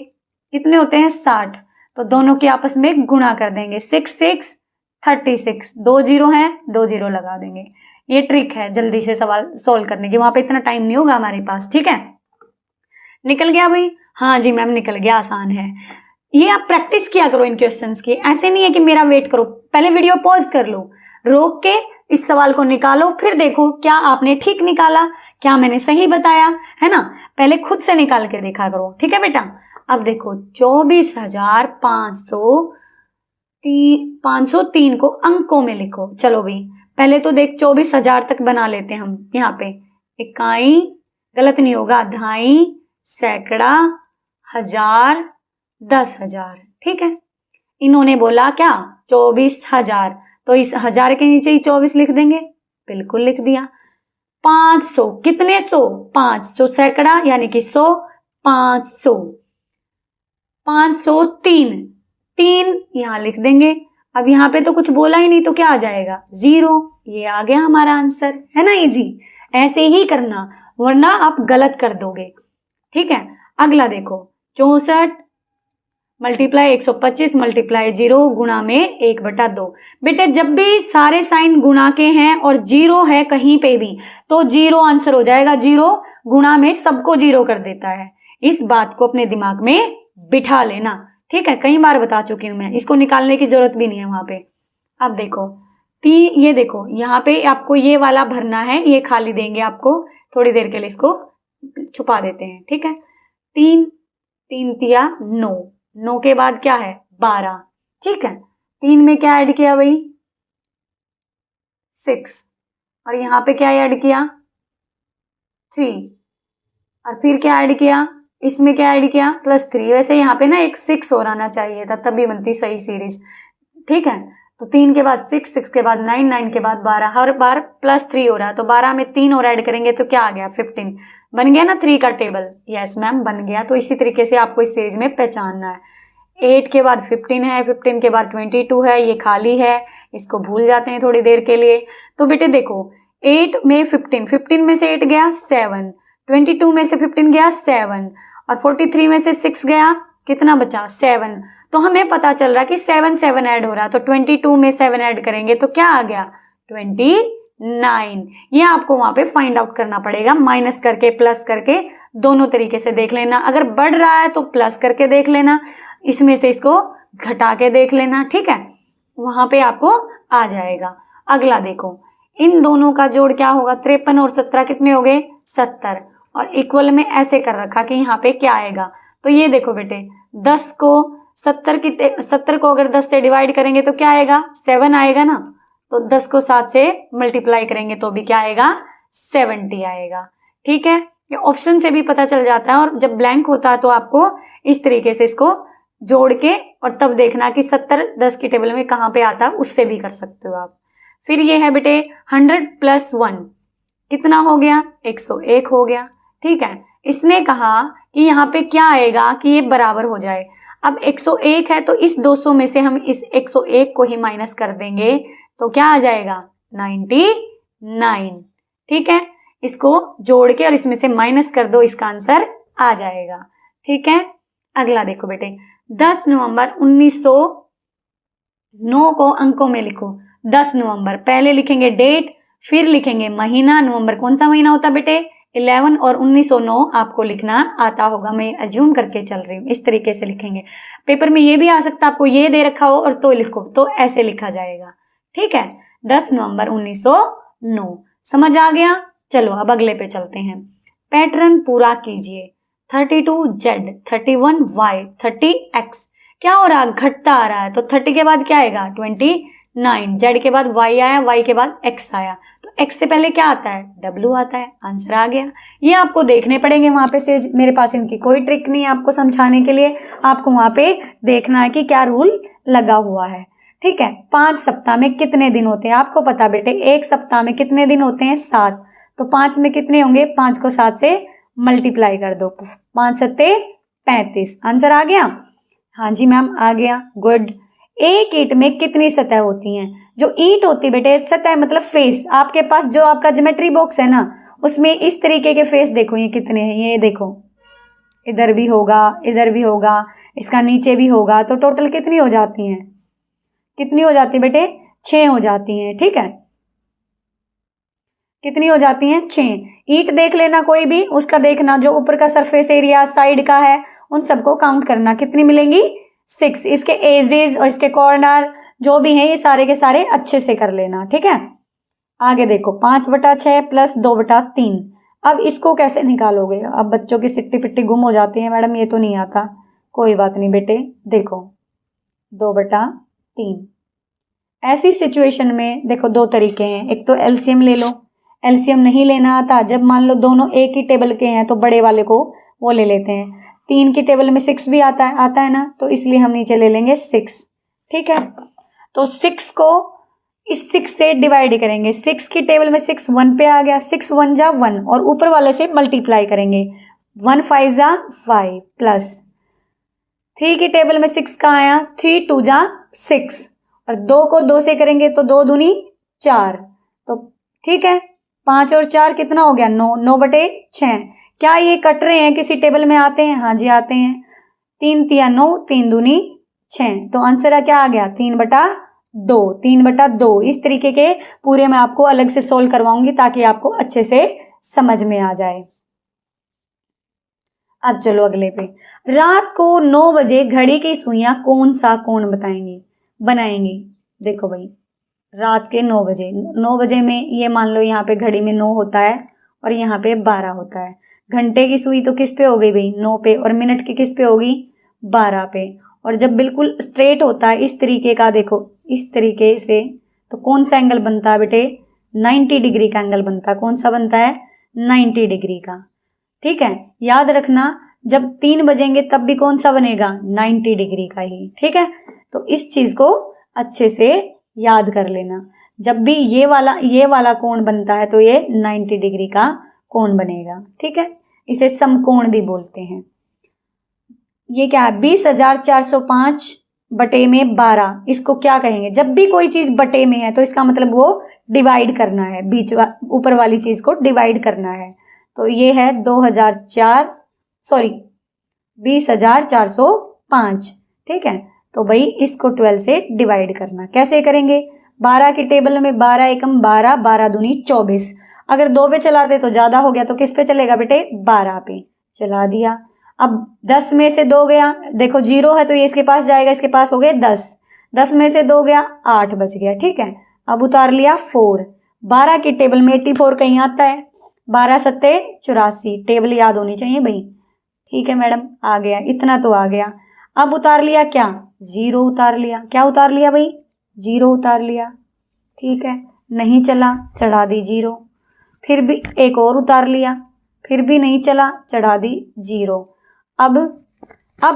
कितने होते हैं, 60, तो दोनों के आपस में गुणा कर देंगे, 6 6 36, 2 जीरो हैं, 2 जीरो लगा देंगे। ये ट्रिक है जल्दी से सवाल सोल्व करने की, वहां पे इतना टाइम नहीं होगा हमारे पास, ठीक है। निकल गया भाई, हाँ जी मैम निकल गया, आसान है। ये आप प्रैक्टिस किया करो इन क्वेश्चंस की, ऐसे नहीं है कि मेरा वेट करो, पहले वीडियो पॉज कर लो, रोक के इस सवाल को निकालो, फिर देखो क्या आपने ठीक निकाला, क्या मैंने सही बताया, है ना। पहले खुद से निकाल के देखा करो, ठीक है बेटा। अब देखो 24,503 को अंकों में लिखो। चलो भाई पहले तो देख 24,000 तक बना लेते हैं हम, यहाँ पे इकाई, गलत नहीं होगा, दहाई, सैकड़ा, हजार, 10,000, ठीक है। इन्होंने बोला क्या 24,000, तो इस 1000 के नीचे ही 24 लिख देंगे, बिल्कुल लिख दिया। 500, कितने 100, 500 सैकड़ा यानी कि 100, 500, 503, 3 यहां लिख देंगे। अब यहाँ पे तो कुछ बोला ही नहीं तो क्या आ जाएगा, 0, ये आ गया हमारा आंसर, है ना इजी। ऐसे ही करना वरना आप गलत कर दोगे, ठीक है। अगला देखो 64 मल्टीप्लाई 125 मल्टीप्लाई 0 गुणा में 1/2। बेटे जब भी सारे साइन गुणा के हैं और 0 है कहीं पे भी तो 0 आंसर हो जाएगा। 0 गुणा में सबको 0 कर देता है। इस बात को अपने दिमाग में बिठा लेना, ठीक है। कई बार बता चुकी हूं मैं, इसको निकालने की जरूरत भी नहीं है वहां पे। अब देखो ये देखो यहाँ पे आपको ये वाला भरना है, ये खाली देंगे आपको थोड़ी देर के लिए, इसको छुपा देते हैं, ठीक है। 3 3 तिया 9, 9 के बाद क्या है 12, ठीक है। 3 में क्या ऐड किया भाई 6, और यहाँ पे क्या ऐड किया 3, और फिर क्या ऐड किया, इसमें क्या ऐड किया +3। वैसे यहाँ पे ना एक 6 और आना चाहिए था, तभी बनती सही सीरीज, ठीक है। तो 3 के बाद 6, 6 के बाद 9, 9 के बाद 12, हर बार +3 हो रहा है, तो 12 में 3 और ऐड करेंगे तो क्या आ गया 15। बन गया ना 3 का टेबल? यस मैम बन गया। तो इसी तरीके से आपको इस सीरीज में पहचानना है। 8 के बाद 15 है, 15 के बाद 22 है, ये खाली है, इसको भूल जाते हैं थोड़ी देर के लिए। तो बेटे देखो 8 में 15, 15 में से 8 गया 7, 22 में से 15 गया 7, और 43 में से 6 गया, कितना बचा 7। तो हमें पता चल रहा है कि 7 7 ऐड हो रहा है, तो 22 में 7 ऐड करेंगे तो क्या आ गया 29। ये आपको वहां पे फाइंड आउट करना पड़ेगा, माइनस करके प्लस करके दोनों तरीके से देख लेना। अगर बढ़ रहा है तो प्लस करके देख लेना, इसमें से इसको घटा के देख लेना, ठीक है। वहां पे आपको आ जाएगा। अगला देखो, इन दोनों का जोड़ क्या होगा 53 और 17 कितने हो गए 70, और इक्वल में ऐसे कर रखा कि यहाँ पे क्या आएगा। तो ये देखो बेटे 10 को 70 को अगर 10 से डिवाइड करेंगे तो क्या आएगा 7 आएगा ना, तो 10 को 7 से मल्टीप्लाई करेंगे तो भी क्या आएगा 70 आएगा, ठीक है। ये ऑप्शन से भी पता चल जाता है, और जब ब्लैंक होता है तो आपको इस तरीके से इसको जोड़ के और तब देखना कि 70 10 की टेबल में कहाँ पे आता है, उससे भी कर सकते हो आप। फिर ये है बेटे 100 + 1 कितना हो गया 101 हो गया, ठीक है। इसने कहा कि यहाँ पे क्या आएगा कि ये बराबर हो जाए। अब 101 है तो इस 200 में से हम इस 101 को ही माइनस कर देंगे तो क्या आ जाएगा 99, ठीक है। इसको जोड़ के और इसमें से माइनस कर दो, इसका आंसर आ जाएगा, ठीक है। अगला देखो बेटे 10 नवंबर 1909 को अंकों में लिखो। 10 नवंबर पहले लिखेंगे डेट, फिर लिखेंगे महीना। नवंबर कौन सा महीना होता है बेटे 11, और 1909 आपको लिखना आता होगा, मैं अज्यूम करके चल रही हूँ। इस तरीके से लिखेंगे। पेपर में ये भी आ सकता है आपको ये दे रखा हो और तो लिखो, तो ऐसे लिखा जाएगा, ठीक है। 10 नवंबर 1909 समझ आ गया। चलो अब अगले पे चलते हैं। पैटर्न पूरा कीजिए। 32Z, 31Y, 30X क्या हो रहा है घटता आ रहा है, तो 30 के बाद क्या आएगा 29, Z के बाद Y आया, Y के बाद X आया, तो X से पहले क्या आता है W आता है, आंसर आ गया। ये आपको देखने पड़ेंगे वहां पे से, मेरे पास इनकी कोई ट्रिक नहीं है आपको समझाने के लिए, आपको वहां पे देखना है कि क्या रूल लगा हुआ है, ठीक है। 5 सप्ताह में कितने दिन होते हैं आपको पता बेटे, 1 सप्ताह में कितने दिन होते हैं 7, तो 5 में कितने होंगे 5 को 7 से मल्टीप्लाई कर दो, 5 सत्ते 35, आंसर आ गया। हाँ जी मैम आ गया, गुड। एक ईंट में कितनी सतह होती हैं? जो ईंट होती बेटे सतह मतलब फेस, आपके पास जो आपका ज्योमेट्री बॉक्स है ना उसमें इस तरीके के फेस देखो, ये कितने हैं, ये देखो इधर भी होगा, इधर भी होगा, इसका नीचे भी होगा, तो टोटल कितनी हो जाती हैं, कितनी हो जाती है बेटे 6 हो जाती हैं, ठीक है। कितनी हो जाती हैं 6। ईंट देख लेना कोई भी, उसका देखना जो ऊपर का सरफेस एरिया साइड का है उन सबको काउंट करना, कितनी मिलेंगी 6। इसके एजेस और इसके कॉर्नर जो भी हैं ये सारे के सारे अच्छे से कर लेना, ठीक है। आगे देखो 5/6 + 2/3। अब इसको कैसे निकालोगे? अब बच्चों की सिट्टी पिट्टी गुम हो जाती है, मैडम ये तो नहीं आता, कोई बात नहीं बेटे, देखो 2/3। ऐसी सिचुएशन में देखो 2 तरीके हैं, एक तो एलसीएम ले लो, एलसीएम नहीं लेना आता, जब मान लो दोनों एक ही टेबल के हैं तो बड़े वाले को वो ले लेते हैं। 3 की टेबल में 6 भी आता है ना, तो इसलिए हम नीचे ले लेंगे 6, ठीक है। तो 6 को इस 6 से डिवाइड करेंगे, 6 की टेबल में 6 1 पे आ गया, 6 1 जा 1, और ऊपर वाले से मल्टीप्लाई करेंगे, 1 5 जा 5 प्लस 3 की टेबल में 6 का आया, 3 2 जा 6, और 2 को 2 से करेंगे तो 2 दूनी 4, तो ठीक है। 5 और 4 कितना हो गया 9, 9/6। क्या ये कट रहे हैं किसी टेबल में आते हैं? हाँ जी आते हैं। 3 तिया 9, 3 दूनी 6, तो आंसर क्या आ गया 3/2। 3/2 इस तरीके के पूरे मैं आपको अलग से सोल्व करवाऊंगी ताकि आपको अच्छे से समझ में आ जाए। अब चलो अगले पे। रात को 9 बजे घड़ी की सुइयां कौन सा कोण बनाएंगी। देखो भाई, रात के 9 बजे, 9 बजे में ये मान लो यहाँ पे घड़ी में 9 होता है और यहाँ पे 12 होता है। घंटे की सुई तो किस पे हो गई भाई 9 पे, और मिनट की किस पे होगी 12 पे। और जब बिल्कुल स्ट्रेट होता है इस तरीके का, देखो इस तरीके से, तो कौन सा एंगल बनता है बेटे 90 डिग्री का एंगल बनता है। कौन सा बनता है 90 डिग्री का। ठीक है, याद रखना जब 3 बजेंगे तब भी कौन सा बनेगा 90 डिग्री का ही। ठीक है, तो इस चीज को अच्छे से याद कर लेना। जब भी ये वाला कोण बनता है तो ये 90 डिग्री का कोण बनेगा। ठीक है, इसे समकोण भी बोलते हैं। ये क्या है 20,405 बटे में 12, इसको क्या कहेंगे। जब भी कोई चीज बटे में है तो इसका मतलब वो डिवाइड करना है, ऊपर वाली चीज को डिवाइड करना है। तो ये है 20,405। ठीक है, तो भाई इसको 12 से डिवाइड करना कैसे करेंगे। 12 की टेबल में 12 एकम 12, 12 दूनी 24। अगर 2 पे चलाते तो ज्यादा हो गया, तो किस पे चलेगा बेटे 12 पे चला दिया। अब 10 में से 2 गया, देखो 0 है तो ये इसके पास जाएगा, इसके पास हो गए 10। 10 में से 2 गया 8 बच गया। ठीक है, अब उतार लिया 4। 12 की टेबल में 84 कहीं आता है, 12 सत्ते 84, टेबल याद होनी चाहिए भाई। ठीक है मैडम, आ गया, इतना तो आ गया। अब उतार लिया क्या 0 उतार लिया। क्या उतार लिया भाई 0 उतार लिया। ठीक है, नहीं चला चढ़ा दी 0। फिर भी एक और उतार लिया, फिर भी नहीं चला चढ़ा दी 0। अब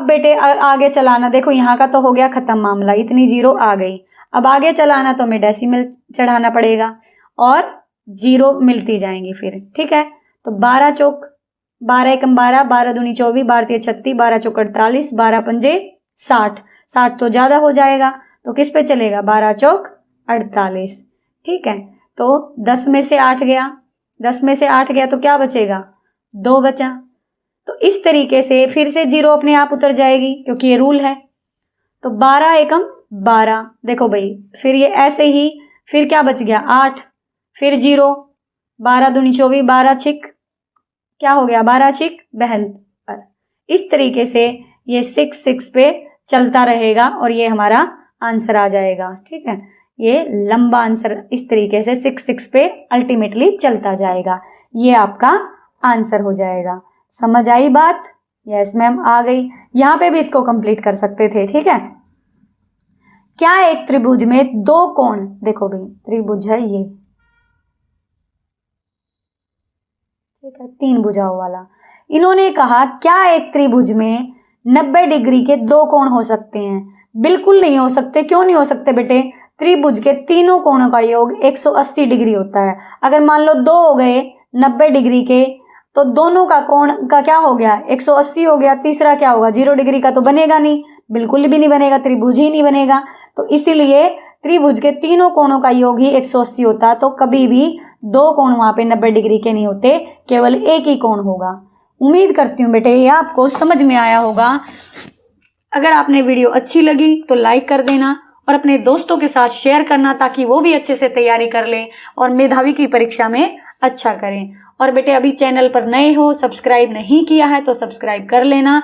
बेटे आगे चलाना, देखो यहाँ का तो हो गया खत्म मामला, इतनी 0 आ गई। अब आगे चलाना तो हमें डेसिमल चढ़ाना पड़ेगा और 0 मिलती जाएंगी फिर। ठीक है, तो 12 चौक 12 एकम 12, 12 दूनी 24, 12 तिया 36, 12 चौक 48, 12 पंजे 60। 60 तो ज्यादा हो जाएगा तो किस पे चलेगा 12 चौक 48। ठीक है, तो 10 में से 8 गया, 10 में से 8 गया तो क्या बचेगा 2 बचा। तो इस तरीके से फिर से 0 अपने आप उतर जाएगी क्योंकि ये रूल है। तो 12 एकम 12, देखो भाई फिर ये ऐसे ही, फिर क्या बच गया 8, फिर 0, 12 दूनी 24, 12 छिक क्या हो गया 12 छिक 72। इस तरीके से ये 6 पे चलता रहेगा और ये हमारा आंसर आ जाएगा। ठीक है, ये लंबा आंसर इस तरीके से 6 पे अल्टीमेटली चलता जाएगा, ये आपका आंसर हो जाएगा। समझ आई बात। यस मैम, आ गई। यहां पे भी इसको कंप्लीट कर सकते थे। ठीक है, क्या एक त्रिभुज में 2 कोण, देखो भाई त्रिभुज है ये, ठीक है 3 भुजाओं वाला। इन्होंने कहा क्या एक त्रिभुज में 90 डिग्री के 2 कोण हो सकते हैं। बिल्कुल नहीं हो सकते। क्यों नहीं हो सकते बेटे, त्रिभुज के तीनों कोणों का योग 180 डिग्री होता है। अगर मान लो 2 हो गए 90 डिग्री के, तो दोनों का कोण का क्या हो गया 180 हो गया। तीसरा क्या होगा 0 डिग्री का तो बनेगा नहीं, बिल्कुल भी नहीं बनेगा, त्रिभुज ही नहीं बनेगा। तो इसीलिए त्रिभुज के तीनों कोणों का योग ही 180 होता, तो कभी भी 2 कोण वहां पे 90 डिग्री के नहीं होते, केवल एक ही कोण होगा। उम्मीद करती हूँ बेटे ये आपको समझ में आया होगा। अगर आपने वीडियो अच्छी लगी तो लाइक कर देना और अपने दोस्तों के साथ शेयर करना ताकि वो भी अच्छे से तैयारी कर लें और मेधावी की परीक्षा में अच्छा करें। और बेटे अभी चैनल पर नए हो, सब्सक्राइब नहीं किया है तो सब्सक्राइब कर लेना।